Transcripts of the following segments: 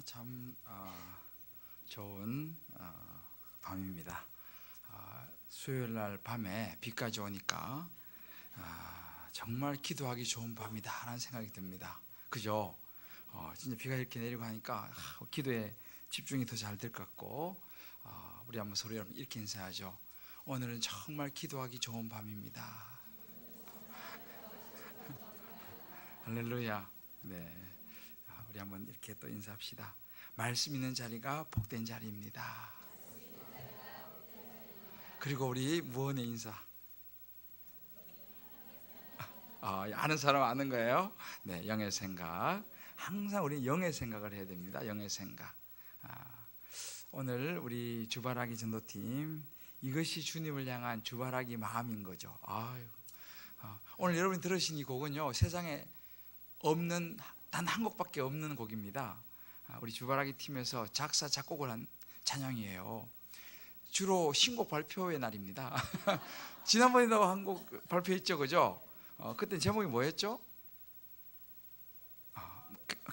참 좋은 밤입니다. 수요일 날 밤에 비까지 오니까 정말 기도하기 좋은 밤이다 하는 생각이 듭니다. 그죠? 진짜 비가 이렇게 내리고 하니까 기도에 집중이 더 잘 될 것 같고, 우리 한번 서로 여러분 이렇게 인사하죠. 오늘은 정말 기도하기 좋은 밤입니다. 할렐루야. 네. 우리 한번 이렇게 또 인사합시다. 말씀 있는 자리가 복된 자리입니다. 그리고 우리 무언의 인사. 아는 사람 아는 거예요? 네, 영의 생각. 항상 우리 영의 생각을 해야 됩니다. 영의 생각. 오늘 우리 주바라기 전도팀, 이것이 주님을 향한 주바라기 마음인 거죠. 오늘 여러분이 들으신 이 곡은요, 세상에 없는 단 한 곡밖에 없는 곡입니다. 우리 주바라기 팀에서 작사 작곡을 한 찬양이에요. 주로 신곡 발표의 날입니다. 지난번에도 한 곡 발표했죠, 그죠? 그때 제목이 뭐였죠?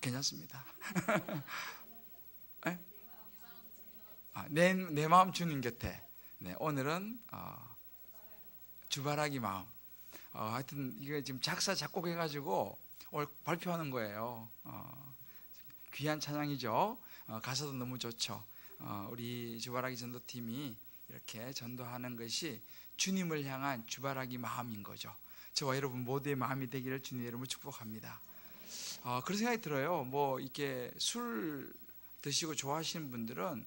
괜찮습니다. 내 마음 주님 곁에. 네, 오늘은 주바라기 마음. 하여튼 이거 지금 작사 작곡해가지고 오늘 발표하는 거예요. 귀한 찬양이죠. 가사도 너무 좋죠. 우리 주바라기 전도팀이 이렇게 전도하는 것이 주님을 향한 주바라기 마음인 거죠. 저와 여러분 모두의 마음이 되기를 주님의 이름으로 축복합니다. 그런 생각이 들어요. 뭐 이렇게 술 드시고 좋아하시는 분들은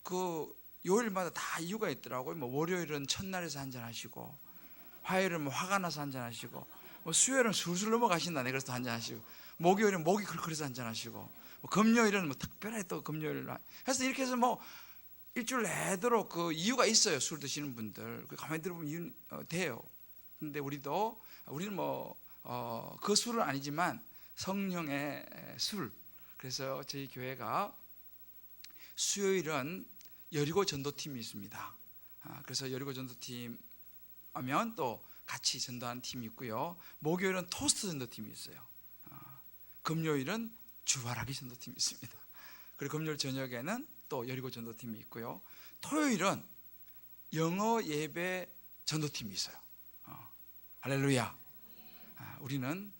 그 요일마다 다 이유가 있더라고요. 뭐 월요일은 첫날에서 한잔 하시고, 화요일은 뭐 화가 나서 한잔 하시고, 뭐 수요일은 술술 넘어가신다네 그래서 한잔 하시고, 목요일은 목이 그래서 한잔 하시고, 뭐 금요일은 뭐 특별하게 또 금요일 해서 이렇게 해서 뭐 일주일 내도록 그 이유가 있어요. 술 드시는 분들 가만히 들어보면 이유 돼요. 근데 우리는 뭐 그 술은 아니지만 성령의 술. 그래서 저희 교회가 수요일은 여리고 전도팀이 있습니다. 그래서 여리고 전도팀 하면 또 같이 전도하는 팀이 있고요. 목요일은 토스트 전도팀이 있어요. 금요일은 주바라기 전도팀이 있습니다. 그리고 금요일 저녁에는 또 여리고 전도팀이 있고요. 토요일은 영어 예배 전도팀이 있어요. 할렐루야. 우리는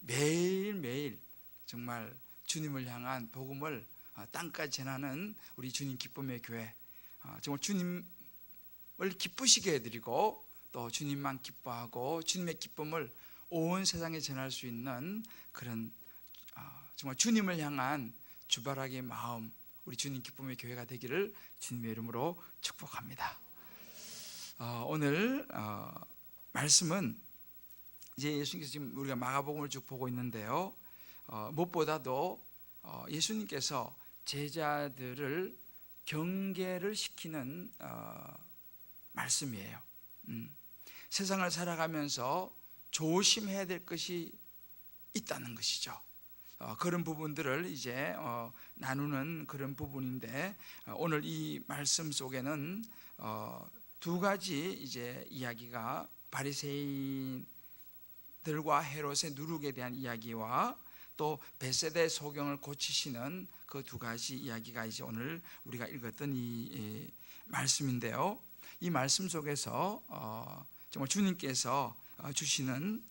매일매일 정말 주님을 향한 복음을 땅까지 전하는 우리 주님 기쁨의 교회, 정말 주님을 기쁘시게 해드리고 또 주님만 기뻐하고 주님의 기쁨을 온 세상에 전할 수 있는 그런 정말 주님을 향한 주바라기의 마음, 우리 주님 기쁨의 교회가 되기를 주님의 이름으로 축복합니다. 오늘 말씀은 이제 예수님께서 지금 우리가 마가복음을 쭉 보고 있는데요, 무엇보다도 예수님께서 제자들을 경계를 시키는 말씀이에요. 세상을 살아가면서 조심해야 될 것이 있다는 것이죠. 그런 부분들을 이제 나누는 그런 부분인데, 오늘 이 말씀 속에는 두 가지 이제 이야기가, 바리새인들과 헤롯의 누룩에 대한 이야기와 또 벳세다의 소경을 고치시는 그 두 가지 이야기가 이제 오늘 우리가 읽었던 이 말씀인데요, 이 말씀 속에서 정말 주님께서 주시는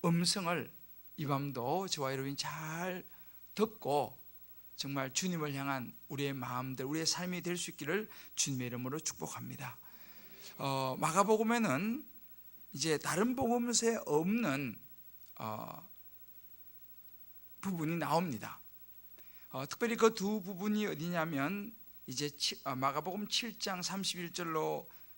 음성을 이 밤도 저와 여러분이 잘 듣고 정말 주님을 향한 우리의 마음들, 우리의 삶이 될 수 있기를 주님의 이름으로 축복합니다. 마가복음에는 이제 다른 복음서에 없는 부분이 나옵니다. 특별히 그 두 부분이 어디냐면, 이제 마가복음 7장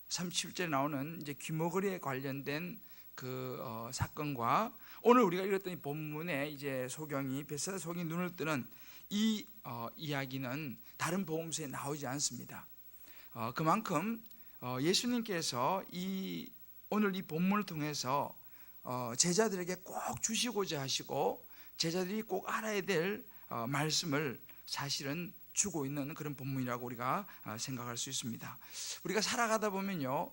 37절에 나오는 이제 귀머거리에 관련된 그 사건과 오늘 우리가 읽었던 이 본문에 이제 소경이, 벳세다 소경이 눈을 뜨는 이 이야기는 다른 복음서에 나오지 않습니다. 그만큼 예수님께서 오늘 이 본문을 통해서 제자들에게 꼭 주시고자 하시고 제자들이 꼭 알아야 될 말씀을 사실은 주고 있는 그런 본문이라고 우리가 생각할 수 있습니다. 우리가 살아가다 보면요,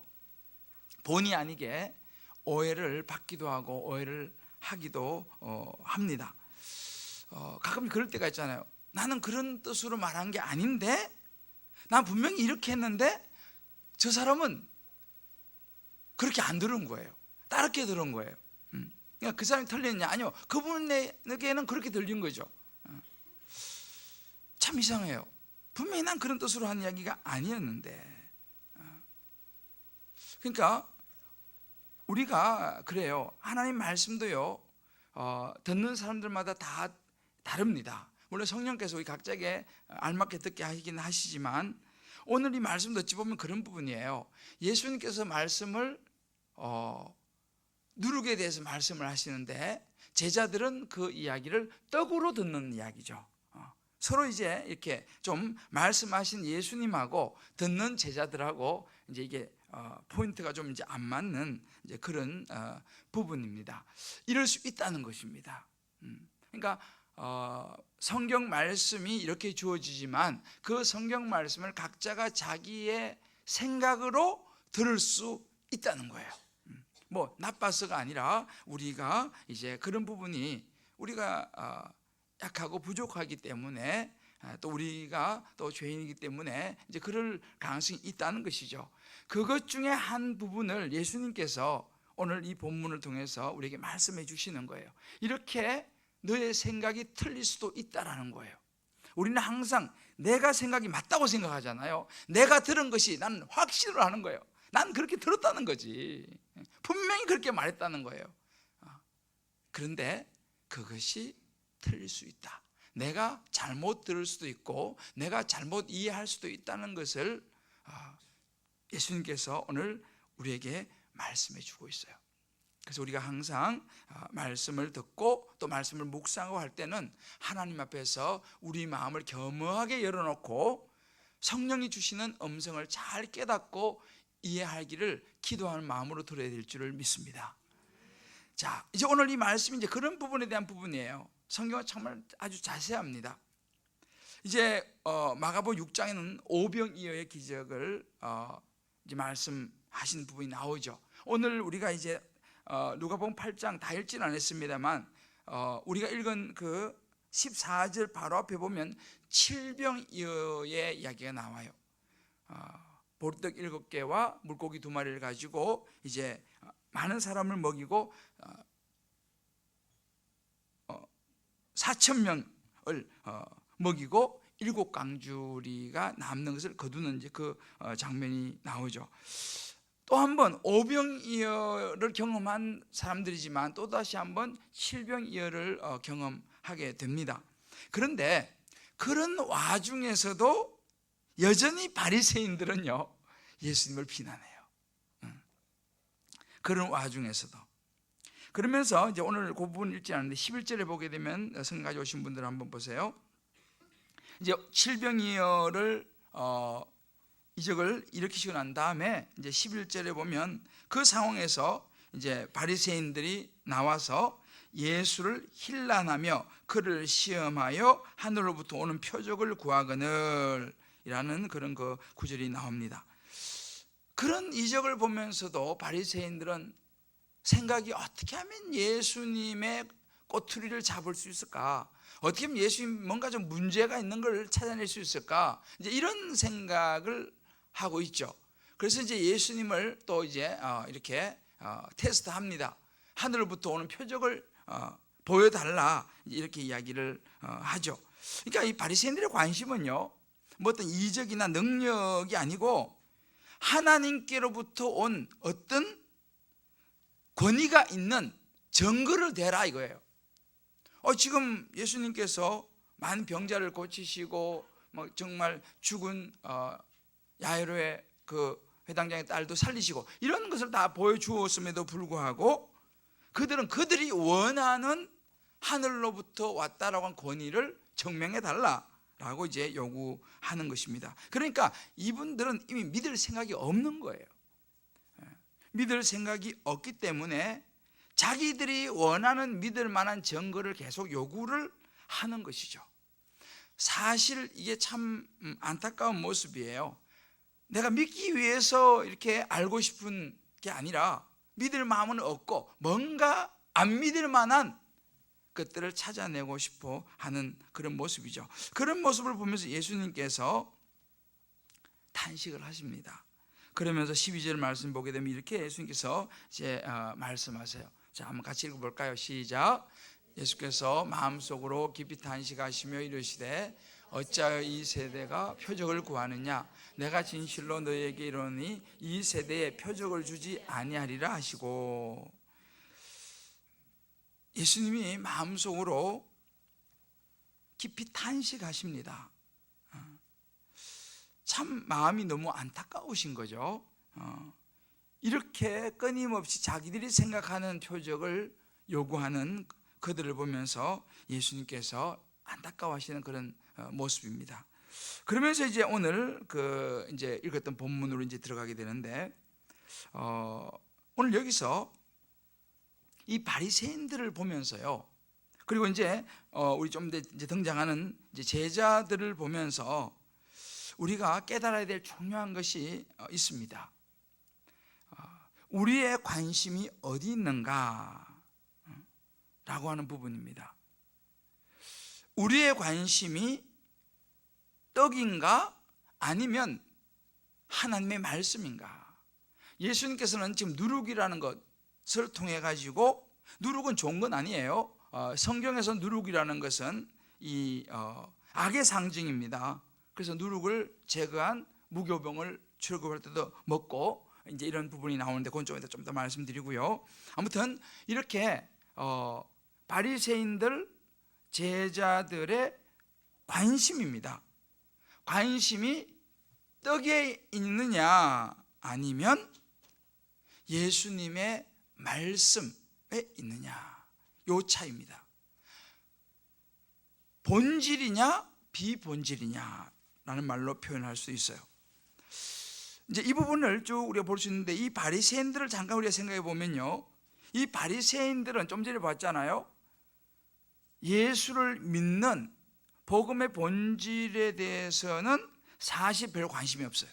본의 아니게 오해를 받기도 하고 오해를 하기도 합니다. 가끔 그럴 때가 있잖아요. 나는 그런 뜻으로 말한 게 아닌데, 난 분명히 이렇게 했는데 저 사람은 그렇게 안 들은 거예요. 다르게 들은 거예요. 그러니까 그 사람이 틀렸냐? 아니요, 그분에게는 그렇게 들린 거죠. 참 이상해요. 분명히 난 그런 뜻으로 한 이야기가 아니었는데. 그러니까 우리가 그래요. 하나님 말씀도요, 듣는 사람들마다 다 다릅니다. 물론 성령께서 우리 각자에게 알맞게 듣게 하시긴 하시지만, 오늘 이 말씀 어찌 보면 그런 부분이에요. 예수님께서 말씀을 누룩에 대해서 말씀을 하시는데, 제자들은 그 이야기를 떡으로 듣는 이야기죠. 서로 이제 이렇게 좀 말씀하신 예수님하고 듣는 제자들하고 이제 이게 포인트가 좀 이제 안 맞는 이제 그런 부분입니다. 이럴 수 있다는 것입니다. 그러니까 성경 말씀이 이렇게 주어지지만 그 성경 말씀을 각자가 자기의 생각으로 들을 수 있다는 거예요. 뭐 나빠서가 아니라 우리가 이제 그런 부분이 우리가 약하고 부족하기 때문에, 또 우리가 또 죄인이기 때문에 이제 그럴 가능성이 있다는 것이죠. 그것 중에 한 부분을 예수님께서 오늘 이 본문을 통해서 우리에게 말씀해 주시는 거예요. 이렇게 너의 생각이 틀릴 수도 있다라는 거예요. 우리는 항상 내가 생각이 맞다고 생각하잖아요. 내가 들은 것이 나는 확신을 하는 거예요. 난 그렇게 들었다는 거지. 분명히 그렇게 말했다는 거예요. 그런데 그것이 틀릴 수 있다. 내가 잘못 들을 수도 있고 내가 잘못 이해할 수도 있다는 것을 예수님께서 오늘 우리에게 말씀해 주고 있어요. 그래서 우리가 항상 말씀을 듣고 또 말씀을 묵상하고 할 때는 하나님 앞에서 우리 마음을 겸허하게 열어놓고 성령이 주시는 음성을 잘 깨닫고 이해하기를 기도하는 마음으로 들어야 될 줄을 믿습니다. 자, 이제 오늘 이 말씀이 이제 그런 부분에 대한 부분이에요. 성경은 정말 아주 자세합니다. 이제 마가복음 6장에는 오병이어의 기적을 이제 말씀하신 부분이 나오죠. 오늘 우리가 이제 누가복음 8장 다 읽지는 않았습니다만 우리가 읽은 그 14절 바로 앞에 보면 칠병이어의 이야기가 나와요. 보리떡 7개와 물고기 2마리를 가지고 이제 많은 사람을 먹이고 4,000명을 먹이고 7강주리가 남는 것을 거두는 이제 그 장면이 나오죠. 또 한 번 오병이어를 경험한 사람들이지만 또다시 한번 칠병이어를 경험하게 됩니다. 그런데 그런 와중에서도 여전히 바리새인들은요 예수님을 비난해요. 그런 와중에서도. 그러면서 이제 오늘 그 부분 읽지 않는데 11절에 보게 되면 성경 가져오신 분들 한번 보세요. 이제 칠병이어를 이적을 일으키시고 난 다음에 이제 11절에 보면 그 상황에서 이제 바리새인들이 나와서 예수를 힐난하며 그를 시험하여 하늘로부터 오는 표적을 구하거늘 이라는 그런 그 구절이 나옵니다. 그런 이적을 보면서도 바리새인들은 생각이 어떻게 하면 예수님의 꼬투리를 잡을 수 있을까? 어떻게 하면 예수님 뭔가 좀 문제가 있는 걸 찾아낼 수 있을까? 이제 이런 생각을 하고 있죠. 그래서 이제 예수님을 또 이제 이렇게 테스트합니다. 하늘로부터 오는 표적을 보여달라 이렇게 이야기를 하죠. 그러니까 이 바리새인들의 관심은요, 뭐 어떤 이적이나 능력이 아니고 하나님께로부터 온 어떤 권위가 있는 증거를 대라 이거예요. 지금 예수님께서 많은 병자를 고치시고 뭐 정말 죽은 야이로의 그 회당장의 딸도 살리시고 이런 것을 다 보여주었음에도 불구하고 그들은 그들이 원하는 하늘로부터 왔다라고 한 권위를 증명해 달라라고 이제 요구하는 것입니다. 그러니까 이분들은 이미 믿을 생각이 없는 거예요. 믿을 생각이 없기 때문에 자기들이 원하는 믿을 만한 증거를 계속 요구를 하는 것이죠. 사실 이게 참 안타까운 모습이에요. 내가 믿기 위해서 이렇게 알고 싶은 게 아니라 믿을 마음은 없고 뭔가 안 믿을 만한 것들을 찾아내고 싶어 하는 그런 모습이죠. 그런 모습을 보면서 예수님께서 탄식을 하십니다. 그러면서 12절 말씀 보게 되면 이렇게 예수님께서 이제 말씀하세요. 자, 한번 같이 읽어볼까요? 시작. 예수께서 마음속으로 깊이 탄식하시며 이르시되 어찌하여 이 세대가 표적을 구하느냐? 내가 진실로 너희에게 이르노니 이 세대에 표적을 주지 아니하리라 하시고, 예수님이 마음속으로 깊이 탄식하십니다. 참 마음이 너무 안타까우신 거죠. 이렇게 끊임없이 자기들이 생각하는 표적을 요구하는 그들을 보면서 예수님께서 안타까워하시는 그런 모습입니다. 그러면서 이제 오늘 이제 읽었던 본문으로 이제 들어가게 되는데, 오늘 여기서 이 바리새인들을 보면서요, 그리고 이제 우리 좀 이제 등장하는 이제 제자들을 보면서 우리가 깨달아야 될 중요한 것이 있습니다. 우리의 관심이 어디 있는가 라고 하는 부분입니다. 우리의 관심이 떡인가 아니면 하나님의 말씀인가? 예수님께서는 지금 누룩이라는 것을 통해 가지고, 누룩은 좋은 건 아니에요. 성경에서 누룩이라는 것은 이 악의 상징입니다. 그래서 누룩을 제거한 무교병을 출급할 때도 먹고 이제 이런 부분이 나오는데 그건 좀 더 말씀드리고요. 아무튼 이렇게 바리새인들 제자들의 관심입니다. 관심이 떡에 있느냐 아니면 예수님의 말씀에 있느냐, 요 차이입니다. 본질이냐 비본질이냐 라는 말로 표현할 수 있어요. 이제 이 부분을 쭉 우리가 볼 수 있는데, 이 바리새인들을 잠깐 우리가 생각해 보면요, 이 바리새인들은 좀 전에 봤잖아요. 예수를 믿는 복음의 본질에 대해서는 사실 별 관심이 없어요.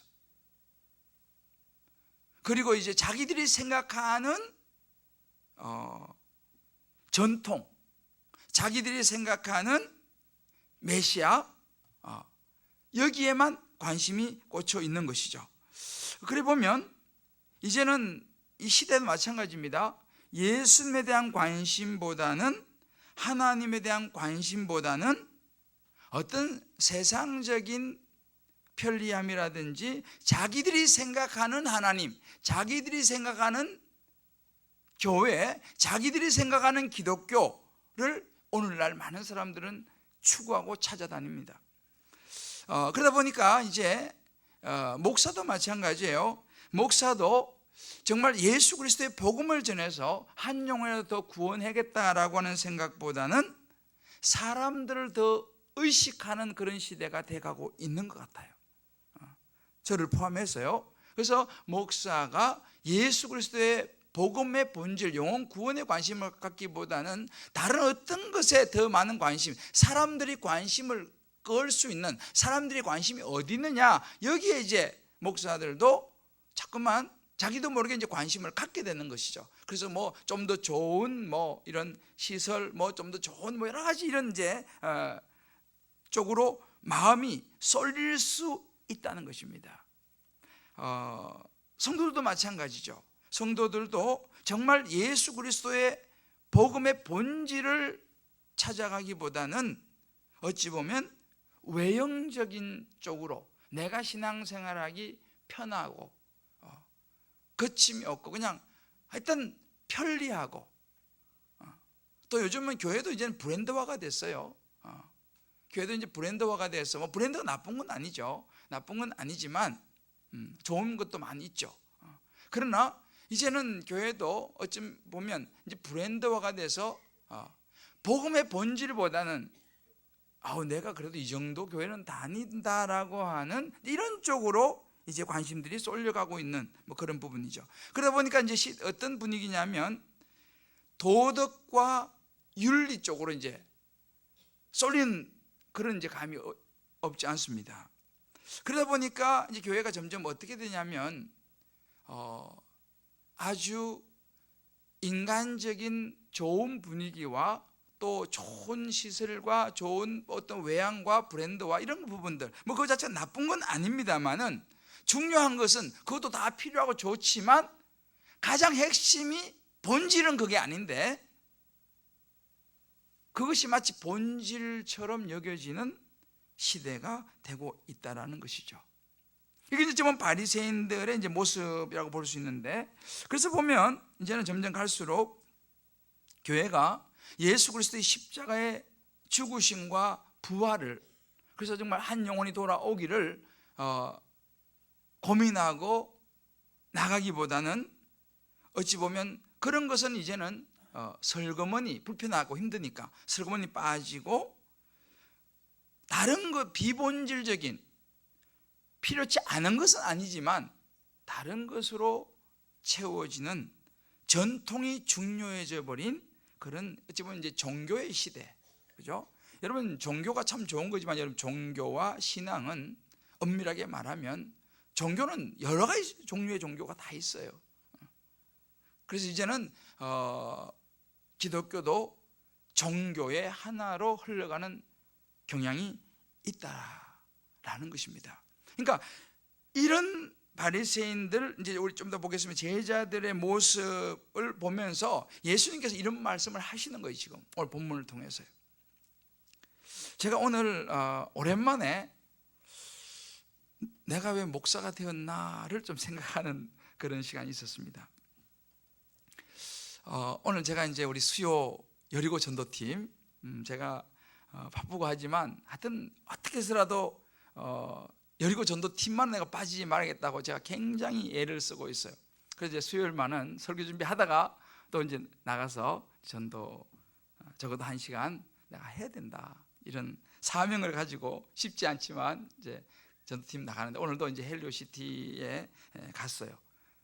그리고 이제 자기들이 생각하는 전통, 자기들이 생각하는 메시아, 여기에만 관심이 꽂혀 있는 것이죠. 그래 보면 이제는 이 시대도 마찬가지입니다. 예수님에 대한 관심보다는, 하나님에 대한 관심보다는 어떤 세상적인 편리함이라든지 자기들이 생각하는 하나님, 자기들이 생각하는 교회, 자기들이 생각하는 기독교를 오늘날 많은 사람들은 추구하고 찾아다닙니다. 그러다 보니까 이제 목사도 마찬가지예요. 목사도 정말 예수 그리스도의 복음을 전해서 한 영혼이라도 더 구원하겠다라고 하는 생각보다는 사람들을 더 의식하는 그런 시대가 돼가고 있는 것 같아요. 저를 포함해서요. 그래서 목사가 예수 그리스도의 복음의 본질, 영혼 구원에 관심을 갖기보다는 다른 어떤 것에 더 많은 관심, 사람들이 관심을 끌 수 있는, 사람들이 관심이 어디 있느냐, 여기에 이제 목사들도 자꾸만 자기도 모르게 이제 관심을 갖게 되는 것이죠. 그래서 뭐 좀 더 좋은 뭐 이런 시설, 뭐 좀 더 좋은 뭐 여러 가지 이런 이제 쪽으로 마음이 쏠릴 수 있다는 것입니다. 성도들도 마찬가지죠. 성도들도 정말 예수 그리스도의 복음의 본질을 찾아가기보다는 어찌 보면 외형적인 쪽으로 내가 신앙생활하기 편하고 거침이 없고 그냥 하여튼 편리하고, 또 요즘은 교회도 이제는 브랜드화가 됐어요. 교회도 이제 브랜드화가 돼서, 뭐 브랜드가 나쁜 건 아니죠. 나쁜 건 아니지만 좋은 것도 많이 있죠. 그러나 이제는 교회도 어쩜 보면 이제 브랜드화가 돼서 복음의 본질보다는 내가 그래도 이 정도 교회는 다닌다라고 하는 이런 쪽으로 이제 관심들이 쏠려가고 있는 뭐 그런 부분이죠. 그러다 보니까 이제 어떤 분위기냐면 도덕과 윤리 쪽으로 이제 쏠리는 그런 이제 감이 없지 않습니다. 그러다 보니까 이제 교회가 점점 어떻게 되냐면 아주 인간적인 좋은 분위기와 또 좋은 시설과 좋은 어떤 외양과 브랜드와 이런 부분들, 뭐 그 자체가 나쁜 건 아닙니다만은, 중요한 것은 그것도 다 필요하고 좋지만 가장 핵심이, 본질은 그게 아닌데 그것이 마치 본질처럼 여겨지는 시대가 되고 있다라는 것이죠. 이게 지금 바리새인들의 이제 모습이라고 볼 수 있는데, 그래서 보면 이제는 점점 갈수록 교회가 예수 그리스도의 십자가의 죽으심과 부활을, 그래서 정말 한 영혼이 돌아오기를 고민하고 나가기보다는, 어찌 보면 그런 것은 이제는 설거머니, 불편하고 힘드니까 설거머니 빠지고 다른 것, 비본질적인, 필요치 않은 것은 아니지만 다른 것으로 채워지는 전통이 중요해져 버린 그런, 어찌 보면 이제 종교의 시대, 그죠? 여러분, 종교가 참 좋은 거지만 여러분, 종교와 신앙은 엄밀하게 말하면, 종교는 여러 가지 종류의 종교가 다 있어요. 그래서 이제는 기독교도 종교의 하나로 흘러가는 경향이 있다라는 것입니다. 그러니까 이런 바리새인들, 이제 우리 좀 더 보겠습니다. 제자들의 모습을 보면서 예수님께서 이런 말씀을 하시는 거예요. 지금 오늘 본문을 통해서요. 제가 오늘 오랜만에 내가 왜 목사가 되었나를 좀 생각하는 그런 시간이 있었습니다. 오늘 제가 이제 우리 수요 여리고 전도팀, 제가 바쁘고 하지만 하여튼 어떻게 해서라도 여리고 전도팀만 내가 빠지지 말아야겠다고 제가 굉장히 애를 쓰고 있어요. 그래서 이제 수요일만은 설교 준비하다가 또 이제 나가서 전도 적어도 1시간 내가 해야 된다, 이런 사명을 가지고, 쉽지 않지만 이제 전도팀 나가는데, 오늘도 이제 헬리오시티에 갔어요.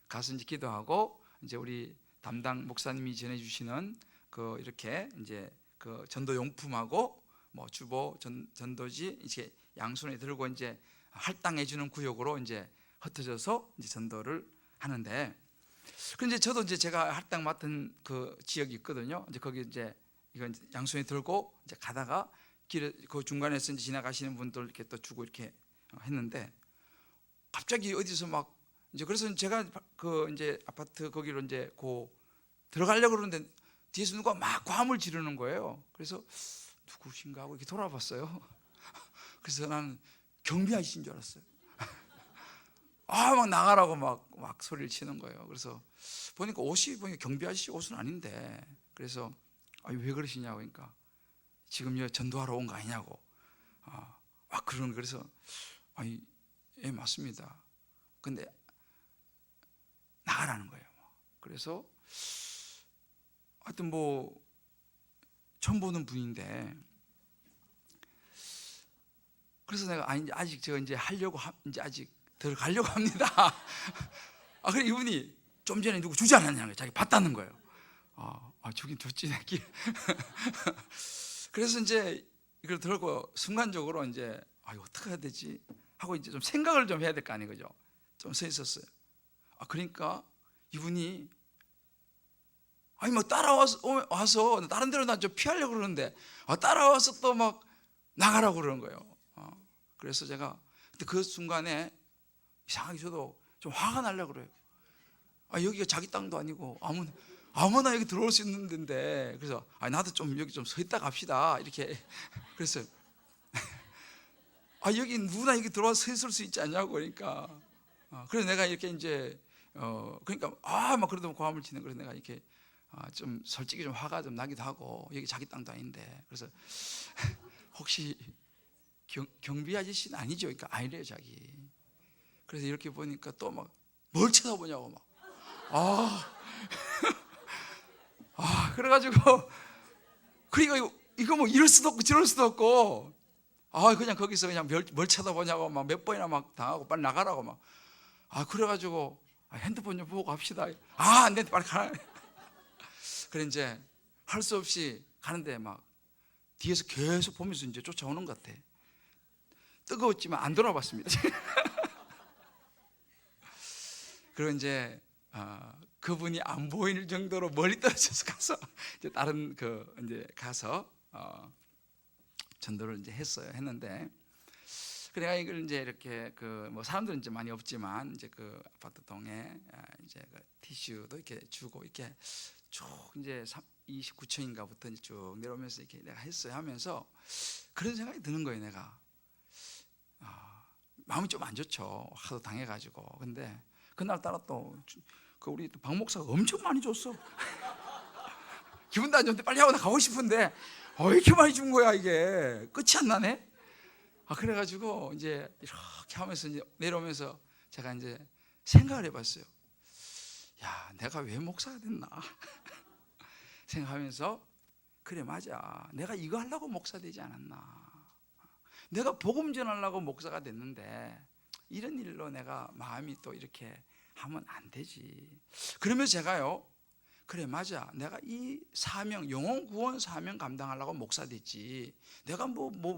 가서 이제 기도하고, 이제 우리 담당 목사님이 전해주시는 그 이렇게 이제 그 전도 용품하고 뭐 주보, 전도지 이렇게 양손에 들고 이제 할당해주는 구역으로 이제 흩어져서 이제 전도를 하는데, 그런데 저도 이제 제가 할당 맡은 그 지역이 있거든요. 이제 거기 이제 이건 양손에 들고 이제 가다가 길에 그 중간에서 이제 지나가시는 분들 이렇게 또 주고 이렇게 했는데, 갑자기 어디서 막 이제, 그래서 제가 그 이제 아파트 거기로 이제 들어가려고 그러는데 뒤에서 누가 막 과음을 지르는 거예요. 그래서 누구신가 하고 이렇게 돌아봤어요. 그래서 나는 경비 아저씨인 줄 알았어요. 막 나가라고 막 소리를 치는 거예요. 그래서 보니까 옷이, 보니까 경비 아저씨 옷은 아닌데, 그래서 왜 그러시냐고, 그러니까 지금 여기 전도하러 온 거 아니냐고 막 그러는 거예요. 그래서 예, 맞습니다. 근데 나가라는 거예요. 그래서 하여튼 뭐 처음 보는 분인데, 그래서 내가 아직 제가 이제 하려고 이제 아직 들어가려고 합니다. 그래 이분이 좀 전에 누구 주지 않았냐는 거예요. 자기 봤다는 거예요. 주긴 줬지 내기. 그래서 이제 이걸 들고 순간적으로 이제 이거 어떻게 해야 되지 하고 이제 좀 생각을 좀 해야 될 거 아니에요, 그죠? 좀 서 있었어요. 그러니까 이분이 뭐 따라와서 다른 데로 나 좀 피하려고 그러는데 따라와서 또 막 나가라고 그러는 거예요. 그래서 제가 그때 그 순간에 이상하게 저도 좀 화가 나려고 그래요. 여기가 자기 땅도 아니고 아무나 여기 들어올 수 있는 데인데, 그래서 나도 좀 여기 좀 서 있다 갑시다 이렇게 그랬어요. 여기 누구나 여기 들어와서 서 있을 수 있지 않냐고, 그러니까 그래서 내가 이렇게 이제 그러니까 막 그러다 고함을 치는, 그래서 내가 이렇게 좀 솔직히 좀 화가 좀 나기도 하고, 여기 자기 땅도 아닌데, 그래서 혹시 경비 아저씨는 아니죠? 그러니까 아니래요, 자기. 그래서 이렇게 보니까 또 막 뭘 쳐다보냐고 막 그래가지고 그러니까 이거 뭐 이럴 수도 없고 저럴 수도 없고 그냥 거기서 그냥 뭘 쳐다보냐고 막 몇 번이나 막 당하고, 빨리 나가라고 막 그래가지고 핸드폰 좀 보고 갑시다. 안 돼, 빨리 가라. 그래 이제 할 수 없이 가는데 막 뒤에서 계속 보면서 이제 쫓아오는 것 같아. 뜨거웠지만 안 돌아봤습니다. 그리고 이제 그분이 안 보일 정도로 멀리 떨어져서 가서 이제 다른 이제 가서 전도를 이제 했는데, 그래가 이걸 이제 이렇게 뭐 사람들은 이제 많이 없지만 이제 아파트 동에 이제 티슈도 이렇게 주고 이렇게 쭉 이제 29층인가부터 쭉 내려오면서 이렇게 내가 했어요. 하면서 그런 생각이 드는 거예요. 내가 마음이 좀 안 좋죠. 하도 당해가지고. 근데 그날따라 또 우리 박 목사가 엄청 많이 줬어. 기분도 안 좋은데 빨리 하고 나 가고 싶은데 왜 이렇게 많이 준 거야. 이게 끝이 안 나네. 그래가지고 이제 이렇게 하면서 이제 내려오면서 제가 이제 생각을 해봤어요. 야, 내가 왜 목사가 됐나 생각하면서, 그래 맞아, 내가 이거 하려고 목사 되지 않았나. 내가 복음 전하려고 목사가 됐는데 이런 일로 내가 마음이 또 이렇게 하면 안 되지. 그러면서 제가요, 그래 맞아, 내가 이 사명, 영혼 구원 사명 감당하려고 목사 됐지, 내가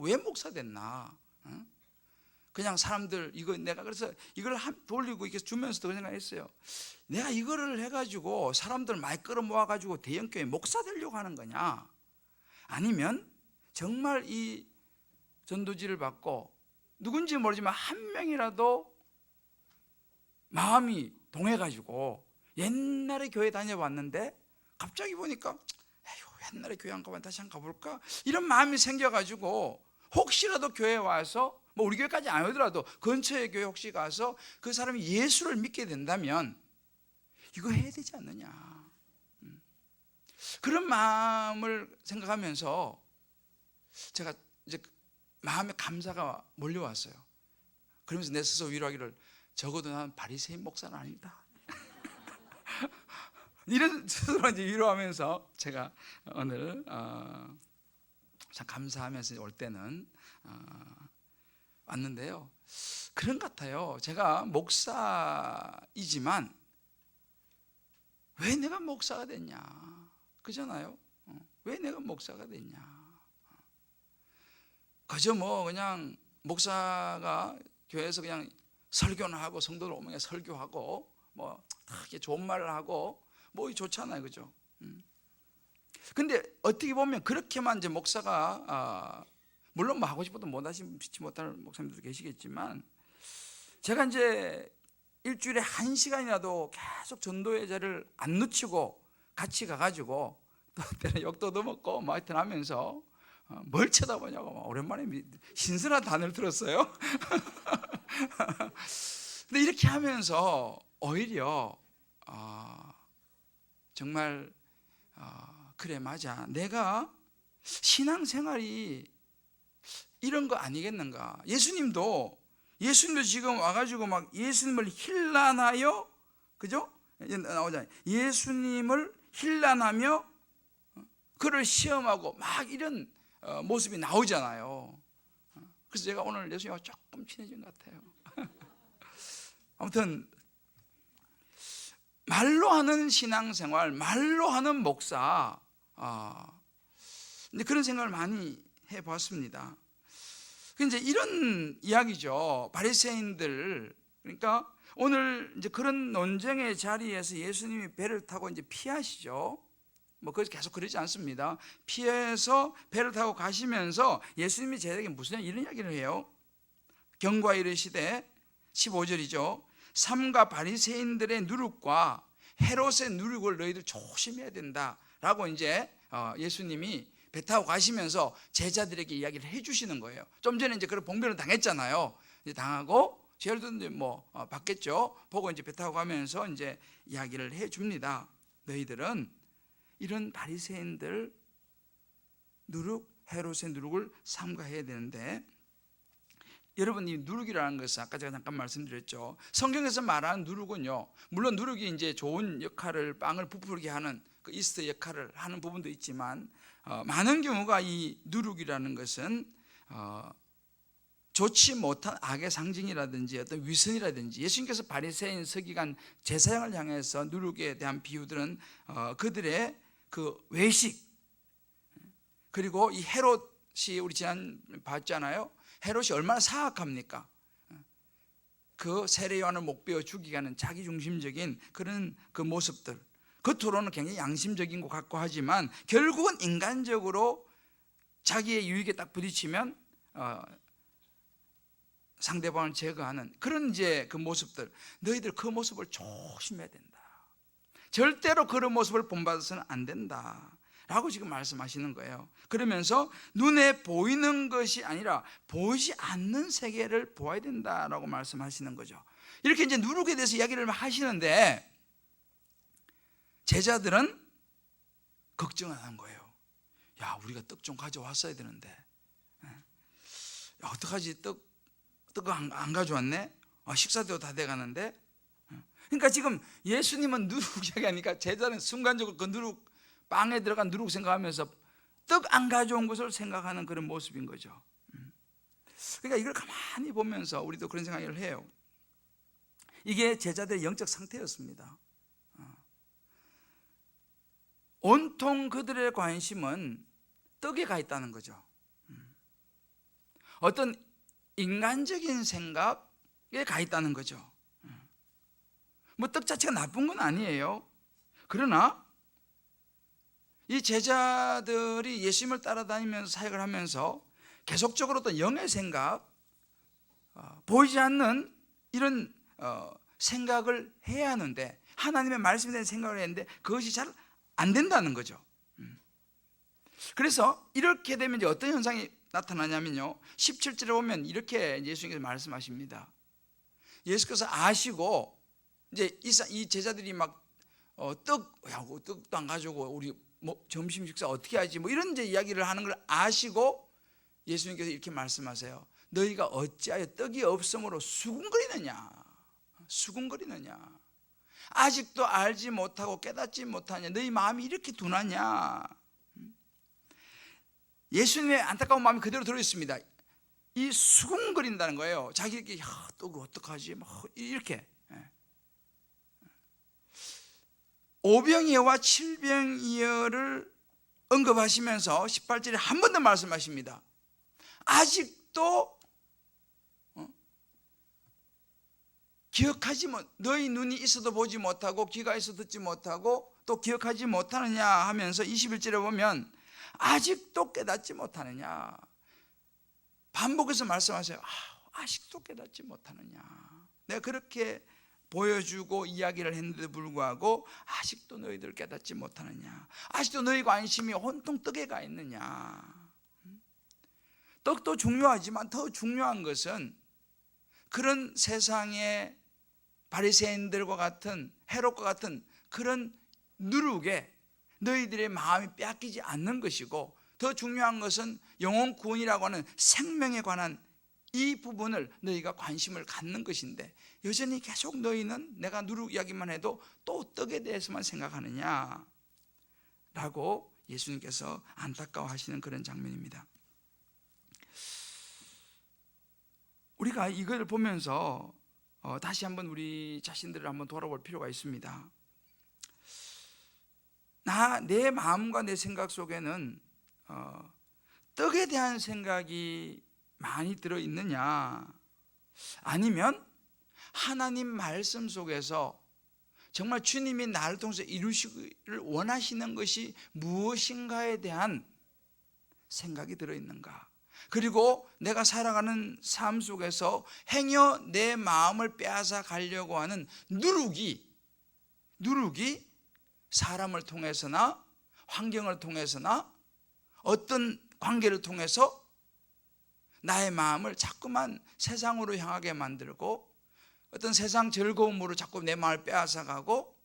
왜 목사 됐나. 응? 그냥 사람들 내가 그래서 이걸 돌리고 이렇게 주면서도 그 생각했어요. 내가 이거를 해가지고 사람들 많이 끌어모아가지고 대형교회 목사 되려고 하는 거냐, 아니면 정말 이 전도지를 받고 누군지 모르지만 한 명이라도 마음이 동해가지고 옛날에 교회 다녀봤는데 갑자기 보니까 에휴, 옛날에 교회 안 가봤는데 다시 한번 가볼까, 이런 마음이 생겨가지고 혹시라도 교회에 와서 뭐 우리 교회까지 안 오더라도 근처의 교회 혹시 가서 그 사람이 예수를 믿게 된다면 이거 해야 되지 않느냐. 그런 마음을 생각하면서 제가 이제 마음에 감사가 몰려왔어요. 그러면서 내 스스로 위로하기를, 적어도 난 바리새인 목사는 아니다. 이런 스스로 이제 위로하면서 제가 오늘 참 감사하면서 올 때는 왔는데요. 그런 것 같아요. 제가 목사이지만 왜 내가 목사가 됐냐, 그잖아요. 왜 내가 목사가 됐냐. 그저 그냥 목사가 교회에서 그냥 설교는 하고 성도들 오면 설교하고 이렇게 좋은 말을 하고 좋잖아요, 그죠? 근데 어떻게 보면 그렇게만 이제 목사가 물론 하고 싶어도 못하지 못하는 목사님들도 계시겠지만, 제가 이제 일주일에 1시간이라도 계속 전도의 자를 안 놓치고 같이 가가지고 또 때는 욕도 얻어먹고 하여튼 하면서 뭘 쳐다보냐고 오랜만에 신선한 단어를 들었어요. 근데 이렇게 하면서 오히려 정말 그래 맞아, 내가 신앙생활이 이런 거 아니겠는가. 예수님도 지금 와가지고 막 예수님을 힐난하여, 그죠? 나오잖아요. 예수님을 힐난하며 그를 시험하고 막 이런 모습이 나오잖아요. 그래서 제가 오늘 예수님과 조금 친해진 것 같아요. 아무튼 말로 하는 신앙생활, 말로 하는 목사, 이제 그런 생각을 많이 해봤습니다. 이제 이런 이야기죠. 바리새인들, 그러니까 오늘 이제 그런 논쟁의 자리에서 예수님이 배를 타고 이제 피하시죠. 그래서 계속 그러지 않습니다. 피해서 배를 타고 가시면서 예수님이 제자에게 무슨 이런 이야기를 해요. 경고하 이르시되 15절이죠. 삼가 바리새인들의 누룩과 헤롯의 누룩을 너희들 조심해야 된다라고 이제 예수님이 배 타고 가시면서 제자들에게 이야기를 해주시는 거예요. 좀 전에 이제 그런 봉변을 당했잖아요. 이제 당하고 제자들도 받겠죠. 보고 이제 배 타고 가면서 이제 이야기를 해줍니다. 너희들은 이런 바리새인들 누룩, 헤롯의 누룩을 삼가해야 되는데, 여러분 이 누룩이라는 것은 아까 제가 잠깐 말씀드렸죠. 성경에서 말하는 누룩은요, 물론 누룩이 이제 좋은 역할을, 빵을 부풀게 하는 그 이스트 역할을 하는 부분도 있지만 많은 경우가 이 누룩이라는 것은 좋지 못한 악의 상징이라든지 어떤 위선이라든지, 예수님께서 바리새인 서기관 제사장을 향해서 누룩에 대한 비유들은 그들의 그 외식, 그리고 이 헤롯이 우리 지난 봤잖아요. 헤롯이 얼마나 사악합니까? 그 세례 요한을 목베어 죽이게 하는 자기중심적인 그런 그 모습들, 겉으로는 굉장히 양심적인 것 같고 하지만 결국은 인간적으로 자기의 유익에 딱 부딪히면 상대방을 제거하는 그런 이제 그 모습들, 너희들 그 모습을 조심해야 된다. 절대로 그런 모습을 본받아서는 안 된다 라고 지금 말씀하시는 거예요. 그러면서 눈에 보이는 것이 아니라 보이지 않는 세계를 보아야 된다라고 말씀하시는 거죠. 이렇게 이제 누룩에 대해서 이야기를 하시는데 제자들은 걱정을 안 한 거예요. 야, 우리가 떡 좀 가져왔어야 되는데, 야, 어떡하지? 떡 안 가져왔네? 식사도 다 돼가는데. 그러니까 지금 예수님은 누룩 이야기하니까 제자는 순간적으로 그 누룩, 빵에 들어간 누룩 생각하면서 떡 안 가져온 것을 생각하는 그런 모습인 거죠. 그러니까 이걸 가만히 보면서 우리도 그런 생각을 해요. 이게 제자들의 영적 상태였습니다. 온통 그들의 관심은 떡에 가 있다는 거죠. 어떤 인간적인 생각에 가 있다는 거죠. 뭐 떡 자체가 나쁜 건 아니에요. 그러나 이 제자들이 예수님을 따라다니면서 사역을 하면서 계속적으로 어떤 영의 생각, 보이지 않는 이런 생각을 해야 하는데, 하나님의 말씀에 대한 생각을 했는데 그것이 잘 안 된다는 거죠. 그래서 이렇게 되면 이제 어떤 현상이 나타나냐면요, 17절에 보면 이렇게 예수님께서 말씀하십니다. 예수께서 아시고 이제 이 제자들이 막 떡도 안 가져오고 우리 뭐 점심 식사 어떻게 하지 뭐 이런 이제 이야기를 하는 걸 아시고 예수님께서 이렇게 말씀하세요. 너희가 어찌하여 떡이 없으므로 수군거리느냐. 아직도 알지 못하고 깨닫지 못하냐. 너희 마음이 이렇게 둔하냐. 예수님의 안타까운 마음이 그대로 들어있습니다. 이 수군거린다는 거예요. 자기에게 떡 어떡하지 뭐 이렇게. 오병이어와 칠병이어를 언급하시면서 18절에 한 번 더 말씀하십니다. 아직도 기억하지 못, 너희 눈이 있어도 보지 못하고 귀가 있어도 듣지 못하고 또 기억하지 못하느냐 하면서 21절에 보면 아직도 깨닫지 못하느냐 반복해서 말씀하세요. 아직도 깨닫지 못하느냐. 내가 그렇게 보여주고 이야기를 했는데도 불구하고 아직도 너희들 깨닫지 못하느냐. 아직도 너희 관심이 온통 떡에 가 있느냐. 떡도 중요하지만 더 중요한 것은 그런 세상의 바리새인들과 같은 헤롯과 같은 그런 누룩에 너희들의 마음이 빼앗기지 않는 것이고, 더 중요한 것은 영혼 구원이라고 하는 생명에 관한 이 부분을 너희가 관심을 갖는 것인데 여전히 계속 너희는 내가 누룩 이야기만 해도 또 떡에 대해서만 생각하느냐 라고 예수님께서 안타까워하시는 그런 장면입니다. 우리가 이걸 보면서 다시 한번 우리 자신들을 한번 돌아볼 필요가 있습니다. 내 마음과 내 생각 속에는 떡에 대한 생각이 많이 들어있느냐, 아니면 하나님 말씀 속에서 정말 주님이 나를 통해서 이루시기를 원하시는 것이 무엇인가에 대한 생각이 들어있는가, 그리고 내가 살아가는 삶 속에서 행여 내 마음을 빼앗아 가려고 하는 누룩이 사람을 통해서나 환경을 통해서나 어떤 관계를 통해서 나의 마음을 자꾸만 세상으로 향하게 만들고 어떤 세상 즐거움으로 자꾸 내 마음을 빼앗아가고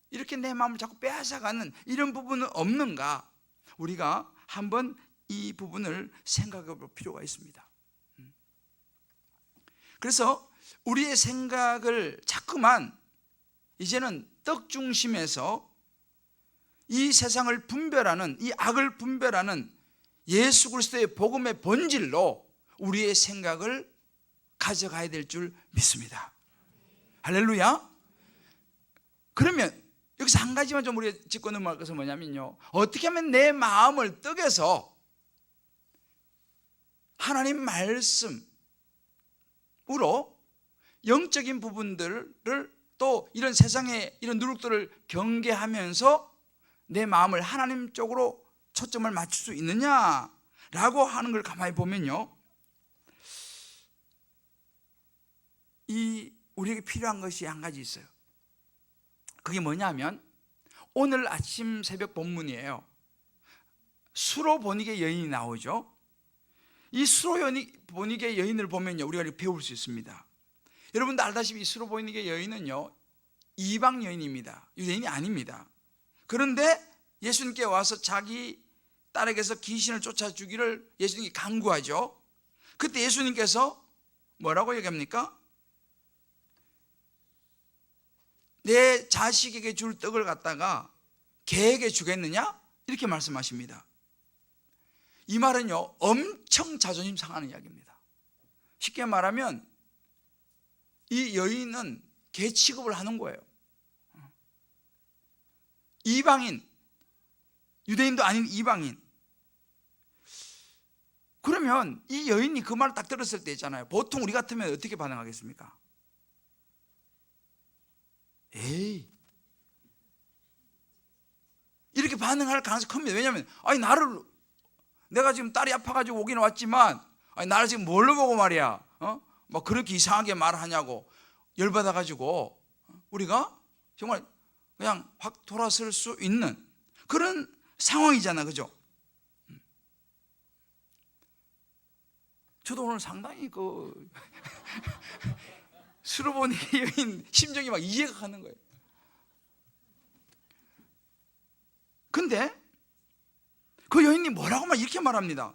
이렇게 내 마음을 자꾸 빼앗아가는 이런 부분은 없는가, 우리가 한번 이 부분을 생각해 볼 필요가 있습니다. 그래서 우리의 생각을 자꾸만 이제는 떡 중심에서 이 세상을 분별하는, 이 악을 분별하는 예수 그리스도의 복음의 본질로 우리의 생각을 가져가야 될 줄 믿습니다. 할렐루야. 그러면 여기서 한 가지만 좀 우리가 짚고 넘어갈 것은 뭐냐면요, 어떻게 하면 내 마음을 떡에서 하나님 말씀으로 영적인 부분들을 또 이런 세상의 이런 누룩들을 경계하면서 내 마음을 하나님 쪽으로 초점을 맞출 수 있느냐라고 하는 걸 가만히 보면요, 우리에게 필요한 것이 한 가지 있어요. 그게 뭐냐면 오늘 아침 새벽 본문이에요. 수로보니게 여인이 나오죠. 이 수로보니게 여인을 보면요, 우리가 배울 수 있습니다. 여러분도 알다시피 이 수로보니게 여인은요, 이방 여인입니다. 유대인이 아닙니다. 그런데 예수님께 와서 자기 딸에게서 귀신을 쫓아주기를 예수님께 간구하죠. 그때 예수님께서 뭐라고 얘기합니까? 내 자식에게 줄 떡을 갖다가 개에게 주겠느냐? 이렇게 말씀하십니다. 이 말은요, 엄청 자존심 상하는 이야기입니다. 쉽게 말하면 이 여인은 개 취급을 하는 거예요. 이방인, 유대인도 아닌 이방인. 그러면 이 여인이 그 말을 딱 들었을 때 있잖아요, 보통 우리 같으면 어떻게 반응하겠습니까? 에이, 이렇게 반응할 가능성이 큽니다. 왜냐하면 내가 지금 딸이 아파가지고 오긴 왔지만 나를 지금 뭘로 보고 말이야, 막 그렇게 이상하게 말하냐고 열받아가지고 우리가 정말 그냥 확 돌아설 수 있는 그런 상황이잖아, 그죠? 저도 오늘 상당히 수로보니게 여인 심정이 막 이해가 가는 거예요. 근데 그 여인이 뭐라고 막 이렇게 말합니다.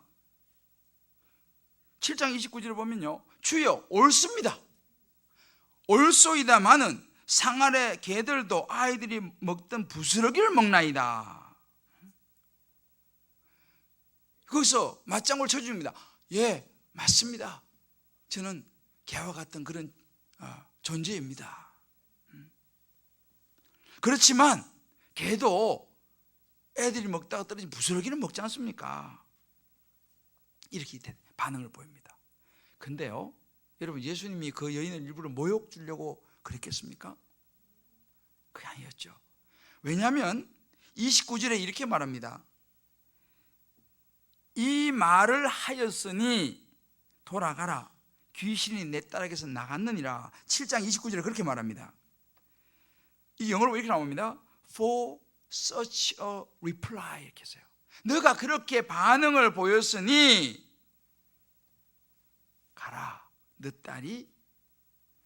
7장 29절을 보면요, 주여 옳습니다. 옳소이다마는 상 아래 개들도 아이들이 먹던 부스러기를 먹나이다. 거기서 맞장구를 쳐줍니다. 예, 맞습니다. 저는 개와 같은 그런 존재입니다. 그렇지만 개도 애들이 먹다가 떨어진 부스러기는 먹지 않습니까? 이렇게 반응을 보입니다. 근데요, 여러분, 예수님이 그 여인을 일부러 모욕 주려고 그랬겠습니까? 그게 아니었죠. 왜냐하면 29절에 이렇게 말합니다. 이 말을 하였으니 돌아가라, 귀신이 내 딸에게서 나갔느니라. 7장 29절에 그렇게 말합니다. 이 영어로 이렇게 나옵니다. For such a reply, 이렇게 했어요. 너가 그렇게 반응을 보였으니 가라, 너 딸이,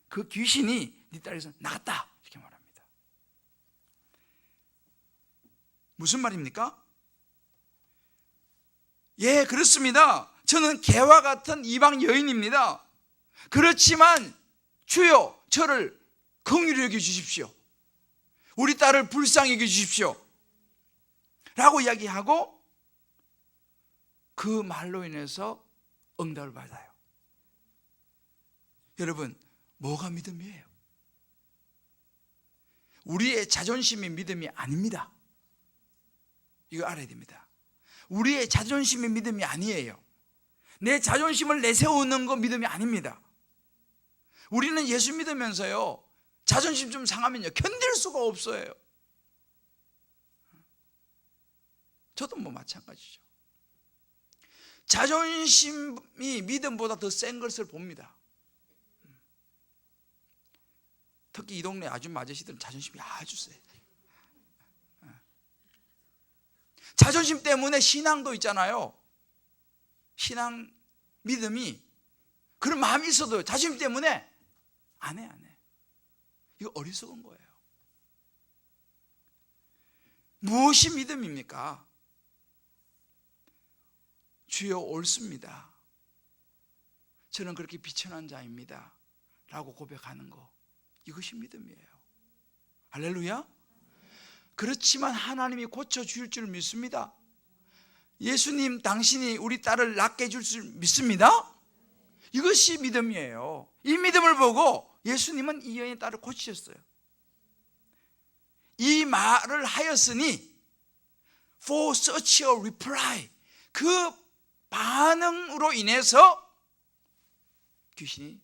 그 귀신이 네 딸에게서 나갔다, 이렇게 말합니다. 무슨 말입니까? 예, 그렇습니다. 저는 개와 같은 이방 여인입니다. 그렇지만 주여 저를 긍휼히 여겨 주십시오. 우리 딸을 불쌍히 여겨 주십시오 라고 이야기하고 그 말로 인해서 응답을 받아요. 여러분, 뭐가 믿음이에요? 우리의 자존심이 믿음이 아닙니다. 이거 알아야 됩니다. 우리의 자존심이 믿음이 아니에요. 내 자존심을 내세우는 거 믿음이 아닙니다. 우리는 예수 믿으면서요, 자존심 좀 상하면요 견딜 수가 없어요. 저도 뭐 마찬가지죠. 자존심이 믿음보다 더 센 것을 봅니다. 특히 이 동네 아줌마 아저씨들은 자존심이 아주 세요. 자존심 때문에 신앙도 있잖아요. 신앙 믿음이 그런 마음이 있어도 자존심 때문에 안 해. 이거 어리석은 거예요. 무엇이 믿음입니까? 주여 옳습니다. 저는 그렇게 비천한 자입니다 라고 고백하는 거, 이것이 믿음이에요. 할렐루야. 그렇지만 하나님이 고쳐줄 줄 믿습니다. 예수님 당신이 우리 딸을 낫게 해줄 줄 믿습니다. 이것이 믿음이에요. 이 믿음을 보고 예수님은 이 여인의 딸을 고치셨어요. 이 말을 하였으니 for such a reply, 그 반응으로 인해서 귀신이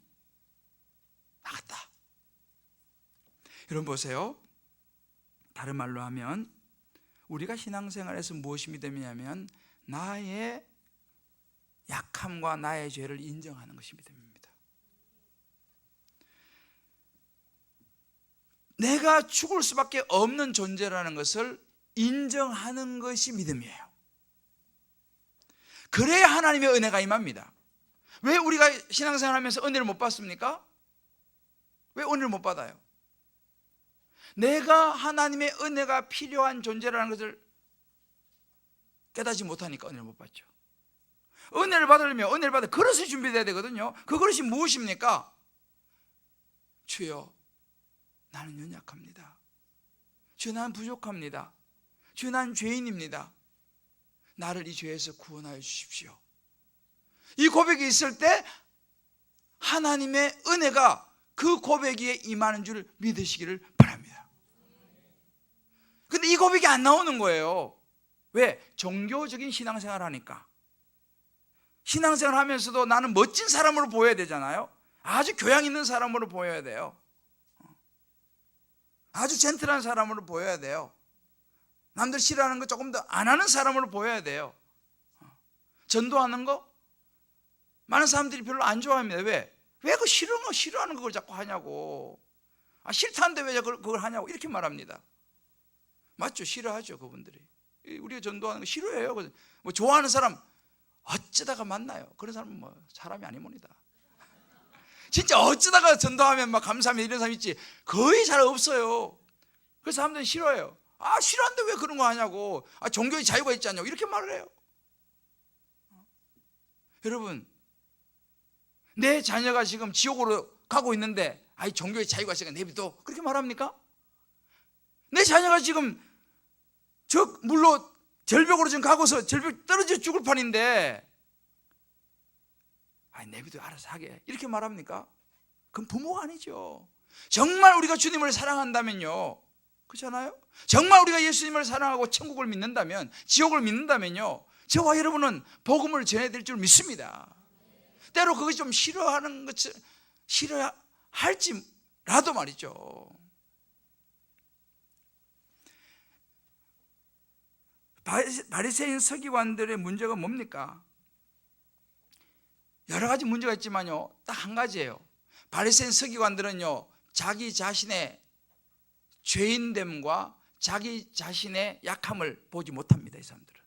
나갔다. 여러분 보세요. 다른 말로 하면 우리가 신앙생활에서 무엇이 믿음이냐면 나의 약함과 나의 죄를 인정하는 것이 믿음입니다. 내가 죽을 수밖에 없는 존재라는 것을 인정하는 것이 믿음이에요. 그래야 하나님의 은혜가 임합니다. 왜 우리가 신앙생활하면서 은혜를 못 받습니까? 왜 은혜를 못 받아요? 내가 하나님의 은혜가 필요한 존재라는 것을 깨닫지 못하니까 은혜를 못 받죠. 은혜를 받으려면 은혜를 받을 그릇이 준비돼야 되거든요. 그 그릇이 무엇입니까? 주여, 나는 연약합니다. 주여, 나는 부족합니다. 주여, 나는 죄인입니다. 나를 이 죄에서 구원하여 주십시오. 이 고백이 있을 때 하나님의 은혜가 그 고백에 임하는 줄 믿으시기를 바랍니다. 근데 이 고백이 안 나오는 거예요. 왜? 종교적인 신앙생활을 하니까. 신앙생활 하면서도 나는 멋진 사람으로 보여야 되잖아요. 아주 교양 있는 사람으로 보여야 돼요. 아주 젠틀한 사람으로 보여야 돼요. 남들 싫어하는 거 조금 더 안 하는 사람으로 보여야 돼요. 전도하는 거 많은 사람들이 별로 안 좋아합니다. 왜 그 싫어하는 걸 자꾸 하냐고. 싫다는데 왜 그걸 하냐고 이렇게 말합니다. 맞죠? 싫어하죠, 그분들이. 우리가 전도하는 거 싫어해요. 뭐 좋아하는 사람 어쩌다가 만나요. 그런 사람은 뭐 사람이 아니모니다. 진짜 어쩌다가 전도하면 막 감사합니다 이런 사람 있지 거의 잘 없어요. 그래서 사람들이 싫어해요. 싫어하는데 왜 그런 거 하냐고. 종교의 자유가 있지 않냐고 이렇게 말을 해요. 여러분, 내 자녀가 지금 지옥으로 가고 있는데 종교의 자유가 있으니까 내비둬 그렇게 말합니까? 내 자녀가 지금 저 물로 절벽으로 지금 가고서 절벽 떨어져 죽을 판인데 내비둬 알아서 하게 이렇게 말합니까? 그건 부모가 아니죠. 정말 우리가 주님을 사랑한다면요, 그렇잖아요? 정말 우리가 예수님을 사랑하고 천국을 믿는다면, 지옥을 믿는다면요, 저와 여러분은 복음을 전해야 될 줄 믿습니다. 때로 그것이 좀 싫어하는 것, 싫어할지라도 말이죠. 바리새인 서기관들의 문제가 뭡니까? 여러 가지 문제가 있지만요, 딱 한 가지예요. 바리새인 서기관들은요, 자기 자신의 죄인됨과 자기 자신의 약함을 보지 못합니다. 이 사람들은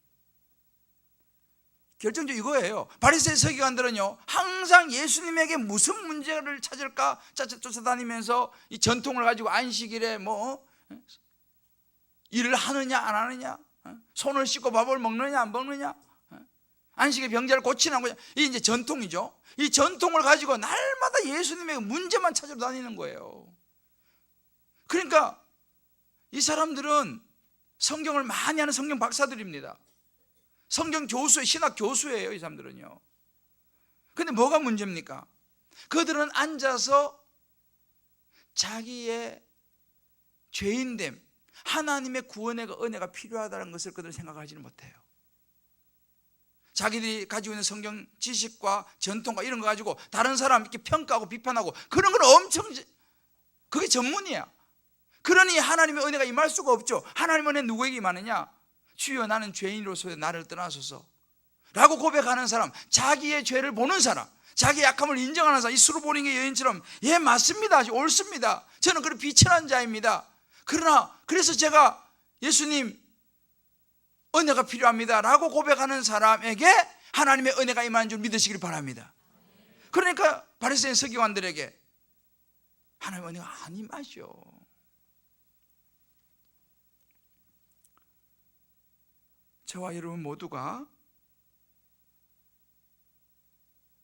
결정적으로 이거예요. 바리새인 서기관들은요, 항상 예수님에게 무슨 문제를 찾을까 쫓아다니면서 이 전통을 가지고 안식일에 일을 하느냐 안 하느냐, 손을 씻고 밥을 먹느냐 안 먹느냐, 안식일 병자를 고치나 안 고치나, 이게 이제 전통이죠. 이 전통을 가지고 날마다 예수님의 문제만 찾으러 다니는 거예요. 그러니까 이 사람들은 성경을 많이 하는 성경 박사들입니다. 성경 교수의 신학 교수예요, 이 사람들은요. 근데 뭐가 문제입니까? 그들은 앉아서 자기의 죄인됨, 하나님의 구원의 은혜가 필요하다는 것을 그들은 생각하지는 못해요. 자기들이 가지고 있는 성경 지식과 전통과 이런 거 가지고 다른 사람 이렇게 평가하고 비판하고 그런 건 엄청, 그게 전문이야. 그러니 하나님의 은혜가 임할 수가 없죠. 하나님의 은혜 누구에게 임하느냐? 주여, 나는 죄인으로서 나를 떠나소서 라고 고백하는 사람, 자기의 죄를 보는 사람, 자기의 약함을 인정하는 사람, 이 수르보닝의 여인처럼, 예, 맞습니다, 옳습니다, 저는 그런 비천한 자입니다. 그러나 그래서 제가 예수님 은혜가 필요합니다 라고 고백하는 사람에게 하나님의 은혜가 임하는 줄 믿으시길 바랍니다. 그러니까 바리새인 서기관들에게 하나님의 은혜가 안 임하죠. 저와 여러분 모두가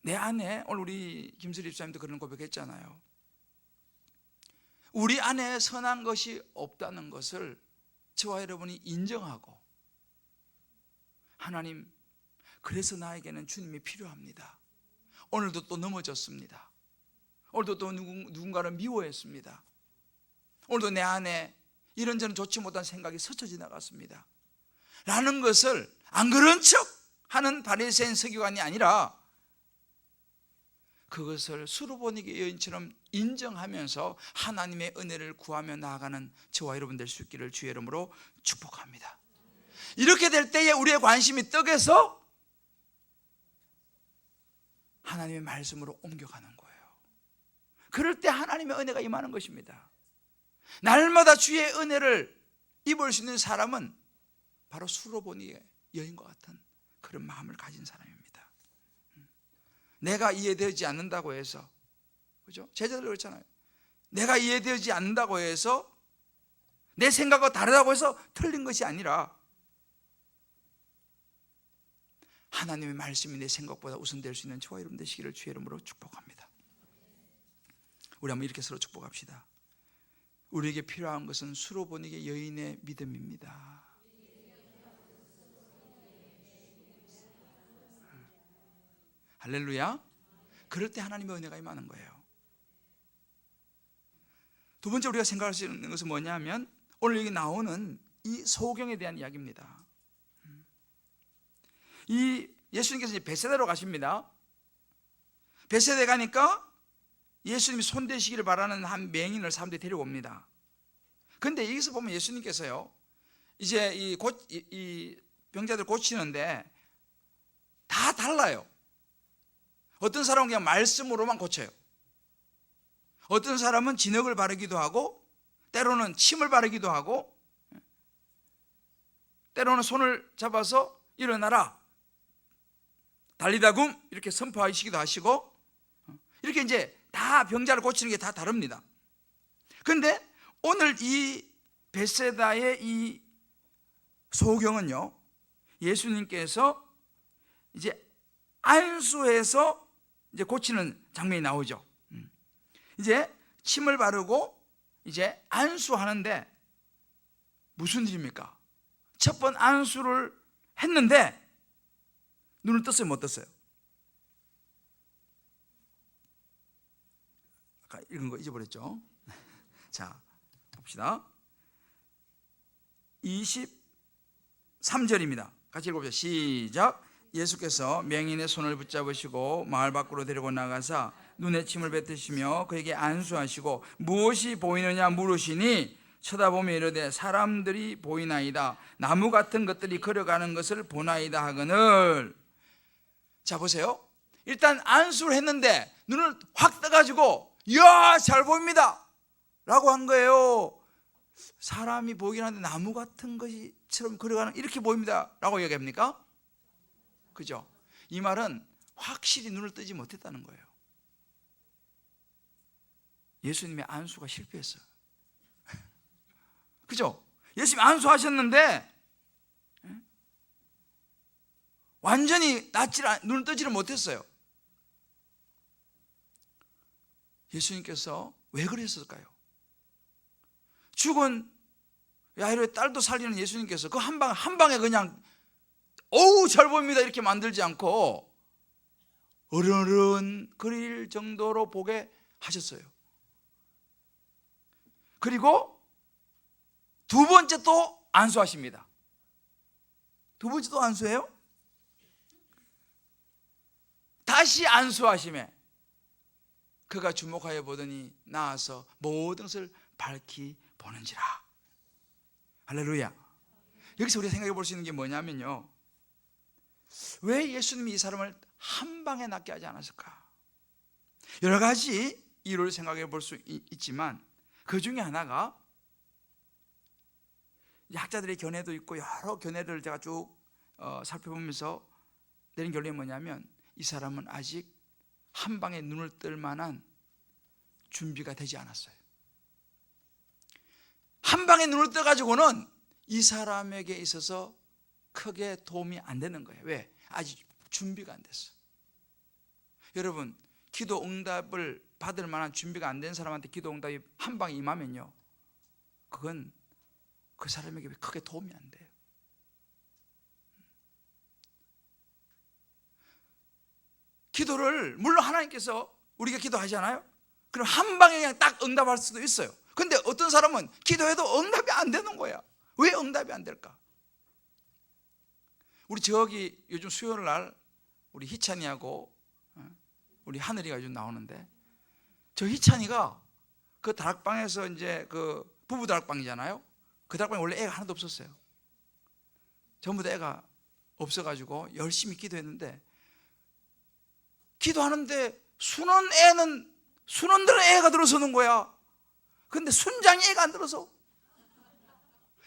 내 안에, 오늘 우리 김슬희 집사님도 그런 고백했잖아요. 우리 안에 선한 것이 없다는 것을 저와 여러분이 인정하고, 하나님, 그래서 나에게는 주님이 필요합니다. 오늘도 또 넘어졌습니다. 오늘도 또 누군가를 미워했습니다. 오늘도 내 안에 이런저런 좋지 못한 생각이 스쳐 지나갔습니다 라는 것을 안 그런 척 하는 바리새인 서기관이 아니라 그것을 수르보니게 여인처럼 인정하면서 하나님의 은혜를 구하며 나아가는 저와 여러분 될 수 있기를 주의 이름으로 축복합니다. 이렇게 될 때에 우리의 관심이 떡에서 하나님의 말씀으로 옮겨가는 거예요. 그럴 때 하나님의 은혜가 임하는 것입니다. 날마다 주의 은혜를 입을 수 있는 사람은 바로 수르보니게 여인과 같은 그런 마음을 가진 사람입니다. 내가 이해되지 않는다고 해서, 그죠? 제자들 그렇잖아요. 내가 이해되지 않는다고 해서, 내 생각과 다르다고 해서 틀린 것이 아니라 하나님의 말씀이 내 생각보다 우선될 수 있는 저와 여러분 되시기를 주의 이름으로 축복합니다. 우리 한번 이렇게 서로 축복합시다. 우리에게 필요한 것은 수르보니게 여인의 믿음입니다. 할렐루야. 그럴 때 하나님의 은혜가 임하는 거예요. 두 번째 우리가 생각할 수 있는 것은 뭐냐면 오늘 여기 나오는 이 소경에 대한 이야기입니다. 이 예수님께서 이제 벳세다로 가십니다. 벳세다에 가니까 예수님이 손대시기를 바라는 한 맹인을 사람들이 데려옵니다. 그런데 여기서 보면 예수님께서요, 이제 이 병자들 고치는데 다 달라요. 어떤 사람은 그냥 말씀으로만 고쳐요. 어떤 사람은 진흙을 바르기도 하고, 때로는 침을 바르기도 하고, 때로는 손을 잡아서 일어나라, 달리다굼 이렇게 선포하시기도 하시고, 이렇게 이제 다 병자를 고치는 게 다 다릅니다. 그런데 오늘 이 벳세다의 이 소경은요, 예수님께서 이제 안수해서 이제 고치는 장면이 나오죠. 이제 침을 바르고 이제 안수하는데 무슨 일입니까? 첫 번 안수를 했는데 눈을 떴어요, 못 떴어요? 아까 읽은 거 잊어버렸죠? 자, 봅시다. 23절입니다. 같이 읽어보죠. 시작. 예수께서 맹인의 손을 붙잡으시고 마을 밖으로 데리고 나가사 눈에 침을 뱉으시며 그에게 안수하시고 무엇이 보이느냐 물으시니 쳐다보며 이르되 사람들이 보이나이다. 나무 같은 것들이 걸어가는 것을 보나이다 하거늘. 자, 보세요. 일단 안수를 했는데 눈을 확 떠가지고 이야 잘 보입니다 라고 한 거예요. 사람이 보이긴 하는데 나무 같은 것처럼 걸어가는, 이렇게 보입니다 라고 얘기합니까? 그죠? 이 말은 확실히 눈을 뜨지 못했다는 거예요. 예수님의 안수가 실패했어요. 그죠? 예수님 안수하셨는데 완전히 눈을 뜨지를 못했어요. 예수님께서 왜 그랬을까요? 죽은 야이로의 딸도 살리는 예수님께서 그 한 방에 그냥 어우 잘 보입니다 이렇게 만들지 않고 어른어른 그릴 정도로 보게 하셨어요. 그리고 두 번째 또 안수하십니다. 두 번째 또 안수해요? 다시 안수하심에 그가 주목하여 보더니 나와서 모든 것을 밝히 보는지라. 할렐루야. 여기서 우리가 생각해 볼 수 있는 게 뭐냐면요, 왜 예수님이 이 사람을 한 방에 낫게 하지 않았을까? 여러 가지 이유를 생각해 볼 수 있지만 그 중에 하나가 학자들의 견해도 있고 여러 견해를 제가 쭉 살펴보면서 내린 결론이 뭐냐면 이 사람은 아직 한 방에 눈을 뜰 만한 준비가 되지 않았어요. 한 방에 눈을 떠가지고는 이 사람에게 있어서 크게 도움이 안 되는 거예요. 왜? 아직 준비가 안 됐어. 여러분, 기도 응답을 받을 만한 준비가 안 된 사람한테 기도 응답이 한 방에 임하면요, 그건 그 사람에게 크게 도움이 안 돼요. 기도를 물론 하나님께서 우리가 기도하잖아요. 그럼 한 방에 그냥 딱 응답할 수도 있어요. 근데 어떤 사람은 기도해도 응답이 안 되는 거야. 왜 응답이 안 될까? 우리 저기 요즘 수요일 날 우리 희찬이하고 우리 하늘이가 요즘 나오는데, 저 희찬이가 그 다락방에서 이제 그 부부 다락방이잖아요. 그 다락방에 원래 애가 하나도 없었어요. 전부 다 애가 없어가지고 열심히 기도했는데, 기도하는데 순원들은 애가 들어서는 거야. 근데 순장이 애가 안 들어서.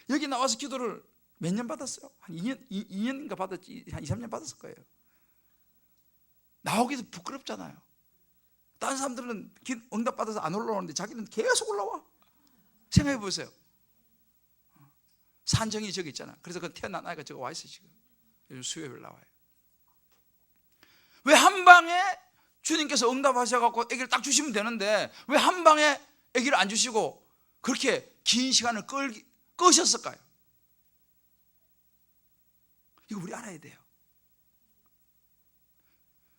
여기 나와서 기도를 몇 년 받았어요? 한 2년인가 받았지. 한 2, 3년 받았을 거예요. 나오기도 부끄럽잖아요. 다른 사람들은 응답 받아서 안 올라오는데 자기는 계속 올라와. 생각해 보세요. 산정이 저기 있잖아. 그래서 그 태어난 아이가 저거 와 있어요. 지금 요즘 수요일 나와요. 왜 한 방에 주님께서 응답하셔갖고 아기를 딱 주시면 되는데, 왜 한 방에 아기를 안 주시고 그렇게 긴 시간을 끄셨을까요? 이거 우리 알아야 돼요.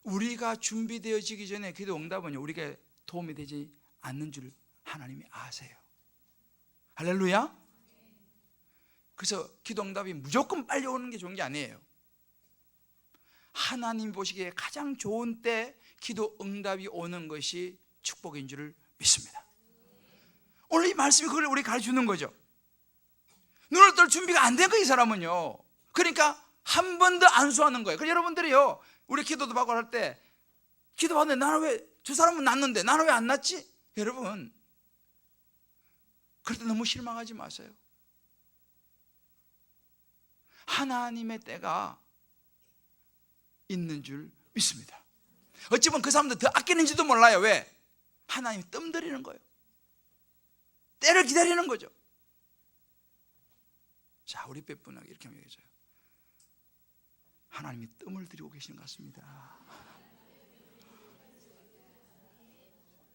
우리가 준비되어지기 전에 기도 응답은요, 우리에게 도움이 되지 않는 줄 하나님이 아세요. 할렐루야. 그래서 기도 응답이 무조건 빨리 오는 게 좋은 게 아니에요. 하나님 보시기에 가장 좋은 때 기도 응답이 오는 것이 축복인 줄을 믿습니다. 오늘 이 말씀이 그걸 우리 가르쳐주는 거죠. 눈을 뜰 준비가 안 된 거예요, 이 사람은요. 그러니까 한 번 더 안수하는 거예요. 그래서 여러분들이요, 우리 기도도 받고 할 때, 기도 받는데 나는 왜, 저 사람은 났는데 나는 왜 안 났지? 여러분, 그럴 때 너무 실망하지 마세요. 하나님의 때가 있는 줄 믿습니다. 어찌 보면 그 사람들 더 아끼는지도 몰라요. 왜? 하나님이 뜸들이는 거예요. 때를 기다리는 거죠. 자, 우리 빼분하게 이렇게 하면 되죠. 하나님이 뜸을 들이고 계시는 것 같습니다.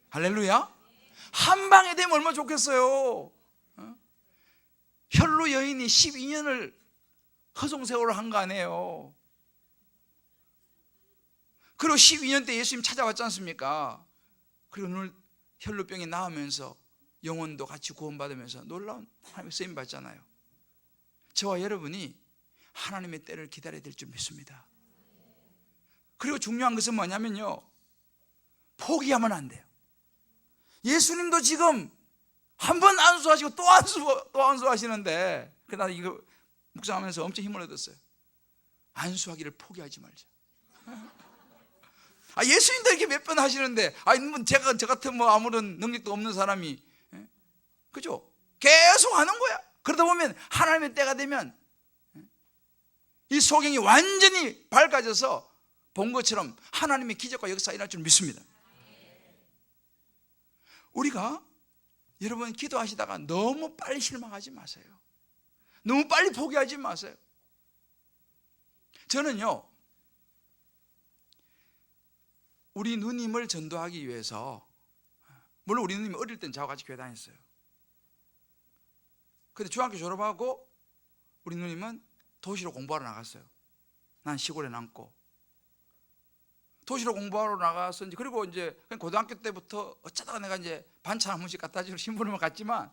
할렐루야. 한 방에 되면 얼마나 좋겠어요. 혈루 여인이 12년을 허송세월을 한 거 아니에요. 그리고 12년 때 예수님 찾아왔지 않습니까? 그리고 오늘 혈루병이 나으면서 영혼도 같이 구원받으면서 놀라운 하나님의 쓰임 받잖아요. 저와 여러분이 하나님의 때를 기다려야 될 줄 믿습니다. 그리고 중요한 것은 뭐냐면요, 포기하면 안 돼요. 예수님도 지금 한 번 안수하시고 또 안수하시는데, 나도 이거 묵상하면서 엄청 힘을 얻었어요. 안수하기를 포기하지 말자. 예수님도 이렇게 몇 번 하시는데, 제가 저 같은 뭐 아무런 능력도 없는 사람이, 그죠? 계속 하는 거야. 그러다 보면 하나님의 때가 되면 이 소경이 완전히 밝아져서 본 것처럼 하나님의 기적과 역사가 일어날 줄 믿습니다. 우리가 여러분 기도하시다가 너무 빨리 실망하지 마세요. 너무 빨리 포기하지 마세요. 저는요, 우리 누님을 전도하기 위해서, 물론 우리 누님이 어릴 땐 저와 같이 교회 다녔어요. 근데 중학교 졸업하고 우리 누님은 도시로 공부하러 나갔어요. 난 시골에 남고. 도시로 공부하러 나가서 그리고 이제 고등학교 때부터 어쩌다가 내가 이제 반찬 한 번씩 갖다 주러 신부름을 갔지만,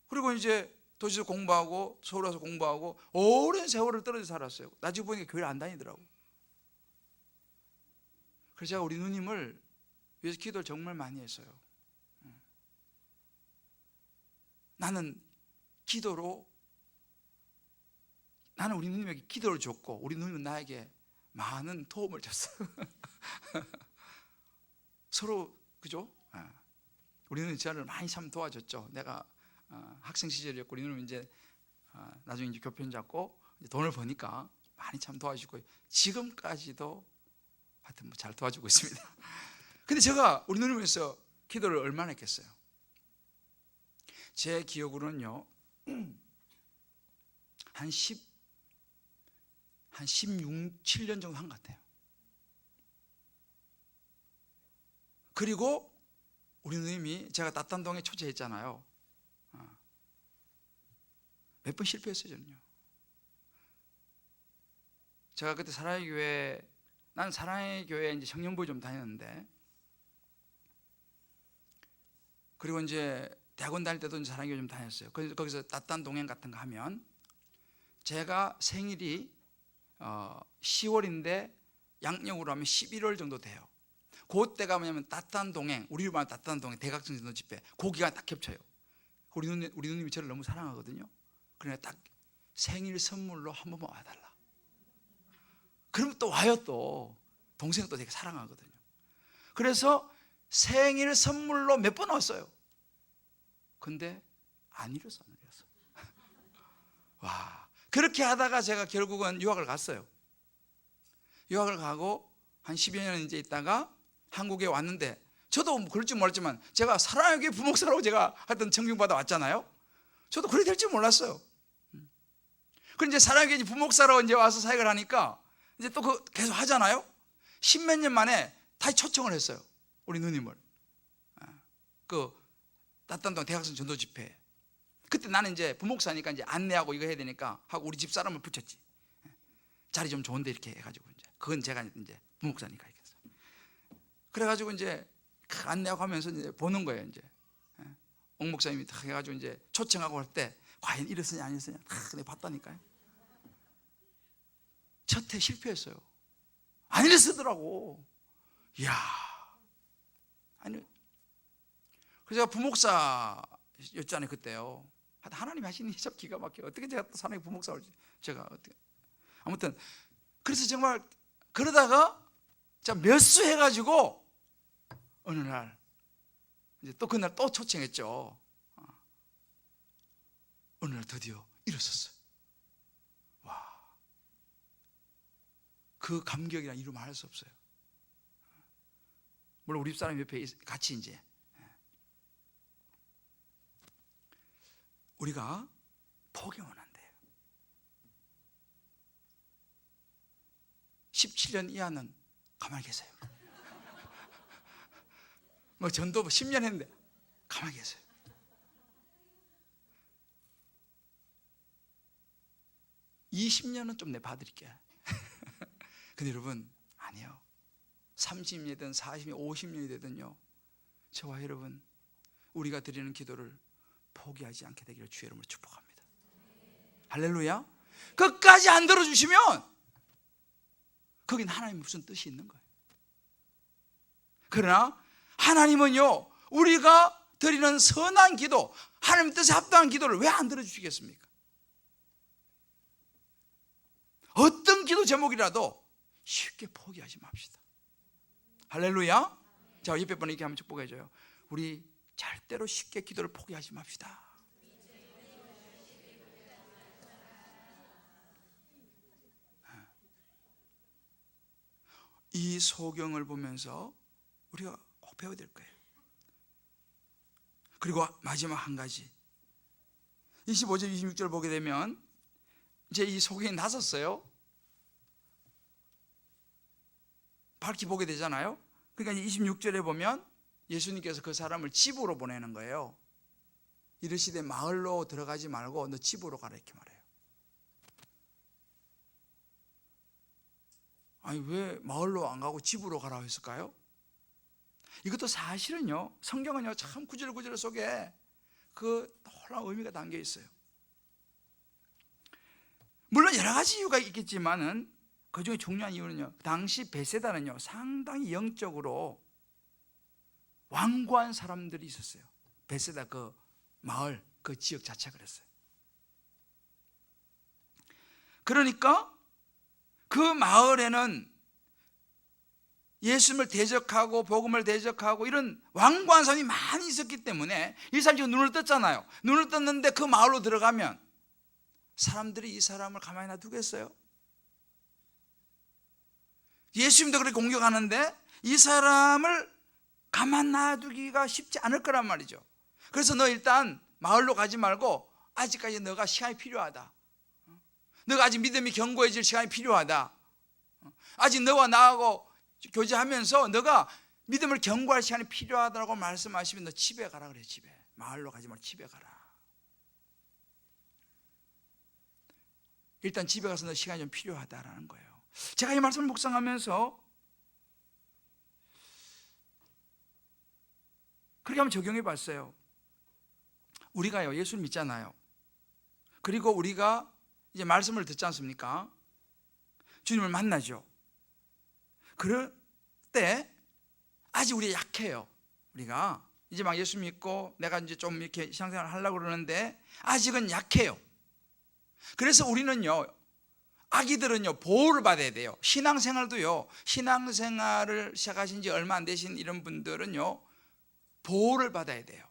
그리고 이제 도시에서 공부하고 서울 와서 공부하고 오랜 세월을 떨어져 살았어요. 나중에 보니까 교회를 안 다니더라고. 그래서 제가 우리 누님을 위해서 기도를 정말 많이 했어요. 나는 우리 누님에게 기도를 줬고, 우리 누님은 나에게 많은 도움을 줬어요. 서로, 그죠? 우리 누님이 저를 많이 참 도와줬죠. 내가 학생 시절이었고, 우리 누님은 이제 나중에 이제 교편 잡고 이제 돈을 버니까 많이 참 도와주고, 지금까지도 하여튼 뭐 잘 도와주고 있습니다. 근데 제가 우리 누님을 위해서 기도를 얼마나 했겠어요? 제 기억으로는요, 한 16, 17년 정도 한 것 같아요. 그리고 우리 누님이, 제가 따탄동에 초대했잖아요. 몇 번 실패했어요, 저는요. 제가 그때 사랑의 교회, 난 사랑의 교회 이제 청년부에 좀 다녔는데, 그리고 이제 대학원 다닐 때도 사랑의 교회 좀 다녔어요. 그래서 거기서 따탄 동행 같은 거 하면, 제가 생일이 10월인데 양력으로 하면 11월 정도 돼요. 그때가 뭐냐면 따뜻한 동행, 우리 말은 따뜻한 동행, 대각선 전도 집회, 고기가 딱 겹쳐요. 우리 누님이 저를 너무 사랑하거든요. 그러나 딱 생일 선물로 한 번만 와달라. 그러면 또 와요. 또 동생 또 되게 사랑하거든요. 그래서 생일 선물로 몇 번 왔어요. 근데 안 이뤘어. 와, 그렇게 하다가 제가 결국은 유학을 갔어요. 유학을 가고 한 10여 년 이제 있다가 한국에 왔는데, 저도 그럴 줄 몰랐지만 제가 사랑의 교회 부목사라고 제가 하여튼 청빙받아 왔잖아요. 저도 그래 될 줄 몰랐어요. 그런데 이제 사랑의 교회 부목사라고 이제 와서 사역을 하니까 이제 또 그 계속 하잖아요. 10몇 년 만에 다시 초청을 했어요. 우리 누님을. 그 따뜻한 대학생 전도 집회. 그때 나는 이제 부목사니까 이제 안내하고 이거 해야 되니까 하고 우리 집 사람을 붙였지. 자리 좀 좋은데 이렇게 해가지고 이제 그건 제가 이제 부목사니까 이렇게 해서. 그래가지고 이제 안내하고 하면서 이제 보는 거예요. 이제 옥 목사님이 딱 해가지고 이제 초청하고 할 때 과연 이랬으냐 아니었으냐 내가 봤다니까요. 첫 해 실패했어요. 안 이랬더라고. 이야, 아니, 그래서 제가 부목사였잖아요 그때요. 하나님이 하시는 일이 참 기가 막혀. 어떻게 제가 또 사랑의 부목사를 제가 어떻게 아무튼 그래서 정말 그러다가 자 몇 수 해가지고 어느 날 이제 또 그날 또 초청했죠. 어느 날 드디어 일어섰어요. 와, 그 감격이란 이루 말할 수 없어요. 물론 우리 집사람 옆에 같이 이제 우리가 포기하면 안 돼요. 17년 이하는 가만히 계세요. 뭐 전도 10년 했는데 가만히 계세요. (20년은) 좀 내 봐드릴게. 근데 여러분 아니요, 30년이든 40년 50년이 되든요, 저와 여러분 우리가 드리는 기도를 포기하지 않게 되기를 주의 이름으로 축복합니다. 할렐루야. 끝까지 안 들어주시면 거긴 하나님 무슨 뜻이 있는 거예요. 그러나 하나님은요, 우리가 드리는 선한 기도, 하나님 뜻에 합당한 기도를 왜 안 들어주시겠습니까? 어떤 기도 제목이라도 쉽게 포기하지 맙시다. 할렐루야. 자, 옆에 분에 이렇게 한번 축복해줘요. 우리 절대로 쉽게 기도를 포기하지 맙시다. 이 소경을 보면서 우리가 꼭 배워야 될 거예요. 그리고 마지막 한 가지, 25절 26절 보게 되면 이제 이 소경이 나섰어요. 밝히 보게 되잖아요. 그러니까 26절에 보면 예수님께서 그 사람을 집으로 보내는 거예요. 이르시되 마을로 들어가지 말고 너 집으로 가라 이렇게 말해요. 아니 왜 마을로 안 가고 집으로 가라고 했을까요? 이것도 사실은요, 성경은요 참 구절구절 속에 그 놀라운 의미가 담겨 있어요. 물론 여러 가지 이유가 있겠지만은 그 중에 중요한 이유는요, 당시 베세다는요 상당히 영적으로 완고한 사람들이 있었어요. 베세다 그 마을, 그 지역 자체가 그랬어요. 그러니까 그 마을에는 예수님을 대적하고 복음을 대적하고 이런 완고한 사람이 많이 있었기 때문에 이 사람이 지금 눈을 떴잖아요. 눈을 떴는데 그 마을로 들어가면 사람들이 이 사람을 가만히 놔두겠어요? 예수님도 그렇게 공격하는데 이 사람을 가만 놔두기가 쉽지 않을 거란 말이죠. 그래서 너 일단 마을로 가지 말고 아직까지 너가 시간이 필요하다. 너가 아직 믿음이 견고해질 시간이 필요하다. 아직 너와 나하고 교제하면서 너가 믿음을 견고할 시간이 필요하다고 말씀하시면 너 집에 가라 그래요. 집에. 마을로 가지 말고 집에 가라. 일단 집에 가서 너 시간이 좀 필요하다라는 거예요. 제가 이 말씀을 묵상하면서 그렇게 한번 적용해 봤어요. 우리가요 예수를 믿잖아요. 그리고 우리가 이제 말씀을 듣지 않습니까? 주님을 만나죠. 그럴 때 아직 우리 약해요. 우리가 이제 막 예수 믿고 내가 이제 좀 이렇게 신앙생활을 하려고 그러는데 아직은 약해요. 그래서 우리는요, 아기들은요 보호를 받아야 돼요. 신앙생활도요, 신앙생활을 시작하신 지 얼마 안 되신 이런 분들은요 보호를 받아야 돼요.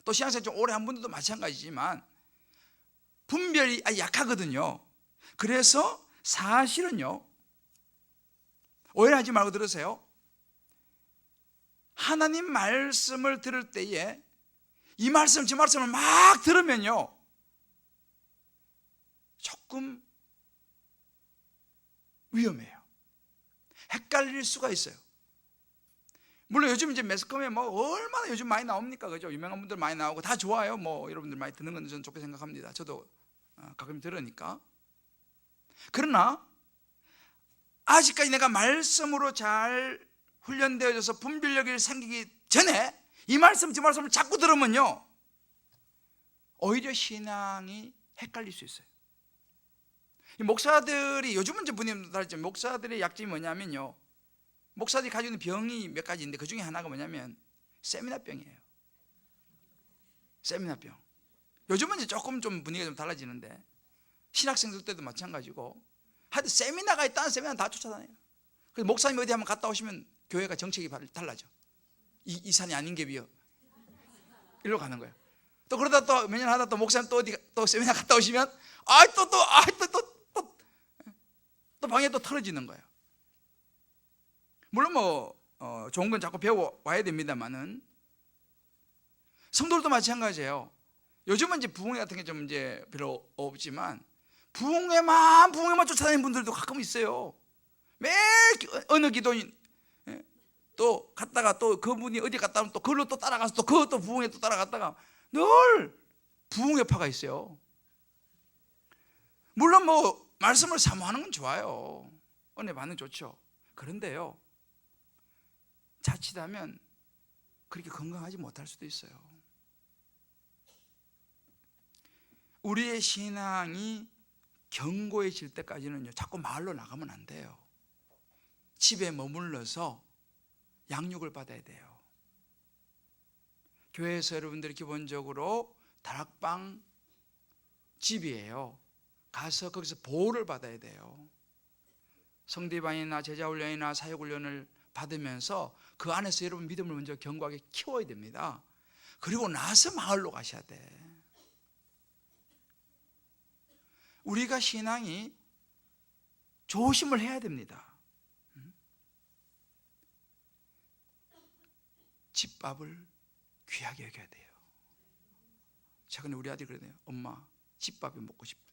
또 신앙생활 좀 오래 한 분들도 마찬가지지만 분별이 약하거든요. 그래서 사실은요, 오해하지 말고 들으세요. 하나님 말씀을 들을 때에 이 말씀 저 말씀을 막 들으면요 조금 위험해요. 헷갈릴 수가 있어요. 물론 요즘 이제 매스컴에 뭐 얼마나 요즘 많이 나옵니까? 그죠? 유명한 분들 많이 나오고 다 좋아요. 뭐 여러분들 많이 듣는 건 저는 좋게 생각합니다. 저도 가끔 들으니까. 그러나 아직까지 내가 말씀으로 잘 훈련되어져서 분별력이 생기기 전에 이 말씀 저 말씀을 자꾸 들으면요 오히려 신앙이 헷갈릴 수 있어요. 이 목사들이 요즘은 이제 분위기도 다르지만 목사들의 약점이 뭐냐면요, 목사들이 가지고 있는 병이 몇 가지 있는데 그 중에 하나가 뭐냐면 세미나병이에요. 세미나병. 요즘은 이제 조금 좀 분위기가 좀 달라지는데 신학생들 때도 마찬가지고 하여튼 세미나가 있다는 세미나는 다 쫓아다녀요. 그래서 목사님 어디 한번 갔다 오시면 교회가 정책이 달라져. 이 산이 아닌 게 비어 일로 가는 거예요. 또 그러다 또 몇 년 하다 또 목사님 또 어디 또 세미나 갔다 오시면 또 방에 또 털어지는 거예요. 물론 뭐 좋은 건 자꾸 배워 와야 됩니다만은 성도들도 마찬가지예요. 요즘은 이제 부흥회 같은 게 좀 이제 별로 없지만 부흥회만 쫓아다니는 분들도 가끔 있어요. 매일 어느 기도인 또 갔다가 또 그분이 어디 갔다 오면 또 그걸로 또 따라가서 또 그것도 부흥회 또 따라갔다가 늘 부흥회파가 있어요. 물론 뭐 말씀을 사모하는 건 좋아요. 은혜 받는 좋죠. 그런데요, 자칫하면 그렇게 건강하지 못할 수도 있어요. 우리의 신앙이 견고해질 때까지는요 자꾸 마을로 나가면 안 돼요. 집에 머물러서 양육을 받아야 돼요. 교회에서 여러분들이 기본적으로 다락방 집이에요. 가서 거기서 보호를 받아야 돼요. 성대반이나 제자훈련이나 사역훈련을 받으면서 그 안에서 여러분 믿음을 먼저 견고하게 키워야 됩니다. 그리고 나서 마을로 가셔야 돼. 우리가 신앙이 조심을 해야 됩니다. 집밥을 귀하게 여겨야 돼요. 최근에 우리 아들이 그러네요. 엄마, 집밥이 먹고 싶다.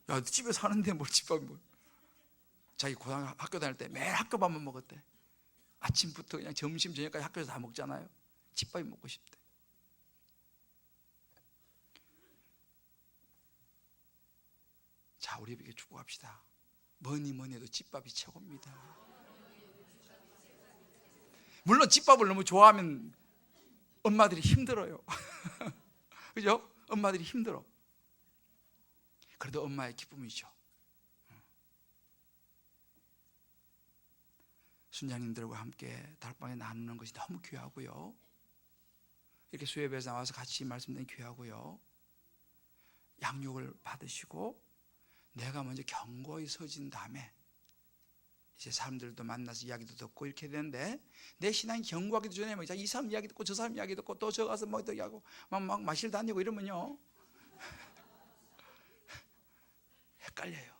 야, 집에 사는데 뭘 집밥이 뭐? 자기 고등학교 다닐 때 매일 학교 밥만 먹었대. 아침부터 그냥 점심 저녁까지 학교에서 다 먹잖아요. 집밥이 먹고 싶대. 자, 우리 에게 축복합시다. 뭐니 해도 집밥이 최고입니다. 물론 집밥을 너무 좋아하면 엄마들이 힘들어요. 그죠? 엄마들이 힘들어. 그래도 엄마의 기쁨이죠. 순장님들과 함께 다락방에 나누는 것이 너무 귀하고요. 이렇게 수협에서 나와서 같이 말씀드리는 귀하고요. 양육을 받으시고 내가 먼저 견고히 서진 다음에 이제 사람들도 만나서 이야기도 듣고 이렇게 되는데, 내 신앙이 견고하기도 전에 이 사람 이야기 듣고 저 사람 이야기 듣고 또 저 가서 뭐 또 하고 막 마실 다니고 이러면요 헷갈려요.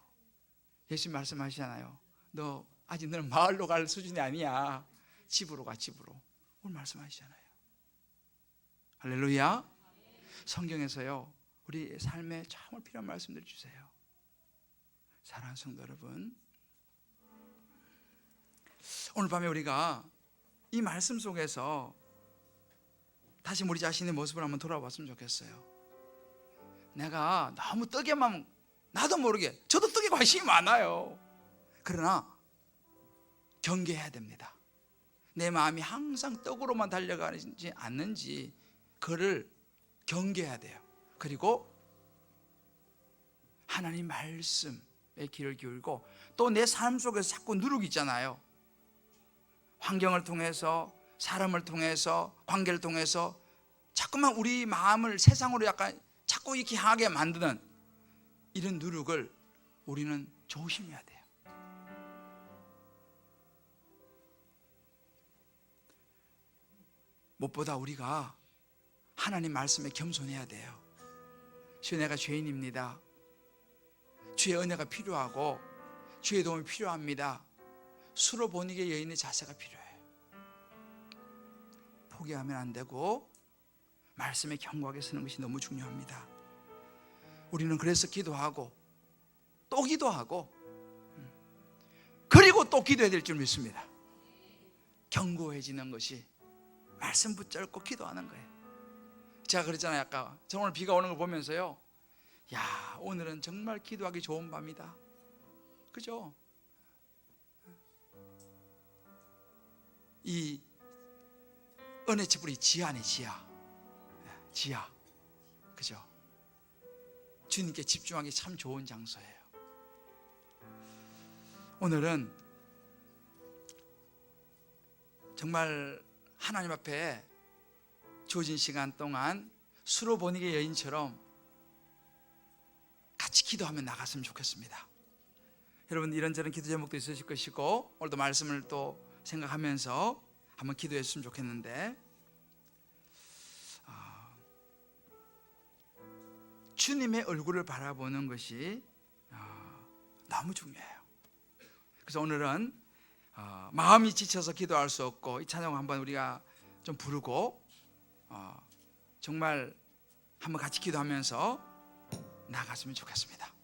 예수님 말씀하시잖아요. 너 아직 너는 마을로 갈 수준이 아니야. 집으로 가, 집으로. 오늘 말씀하시잖아요. 할렐루야. 성경에서요 우리 삶에 정말 필요한 말씀들 주세요. 사랑하는 성도 여러분, 오늘 밤에 우리가 이 말씀 속에서 다시 우리 자신의 모습을 한번 돌아봤으면 좋겠어요. 내가 너무 떡에만, 나도 모르게 저도 떡에 관심이 많아요. 그러나 경계해야 됩니다. 내 마음이 항상 떡으로만 달려가는지 않는지 그를 경계해야 돼요. 그리고 하나님 말씀에 귀를 기울이고 또 내 삶 속에서 자꾸 누룩이 있잖아요. 환경을 통해서, 사람을 통해서, 관계를 통해서 자꾸만 우리 마음을 세상으로 약간 자꾸 이렇게 향하게 만드는 이런 누룩을 우리는 조심해야 돼요. 무엇보다 우리가 하나님 말씀에 겸손해야 돼요. 주여, 내가 죄인입니다. 주의 은혜가 필요하고 주의 도움이 필요합니다. 수로 보니게 여인의 자세가 필요해요. 포기하면 안 되고 말씀에 견고하게 서는 것이 너무 중요합니다. 우리는 그래서 기도하고 또 기도하고 그리고 또 기도해야 될 줄 믿습니다. 견고해지는 것이 말씀 붙잡고 기도하는 거예요. 제가 그랬잖아요. 아까 저 오늘 비가 오는 걸 보면서요, 야, 오늘은 정말 기도하기 좋은 밤이다. 그죠? 이 은혜 촛불이 지하네, 지하. 그죠? 주님께 집중하기 참 좋은 장소예요. 오늘은 정말 하나님 앞에 주어진 시간 동안 수로 보니게 여인처럼 같이 기도하며 나갔으면 좋겠습니다. 여러분, 이런저런 기도 제목도 있으실 것이고 오늘도 말씀을 또 생각하면서 한번 기도했으면 좋겠는데, 주님의 얼굴을 바라보는 것이 너무 중요해요. 그래서 오늘은 마음이 지쳐서 기도할 수 없고 이 찬양 한번 우리가 좀 부르고 정말 한번 같이 기도하면서 나갔으면 좋겠습니다.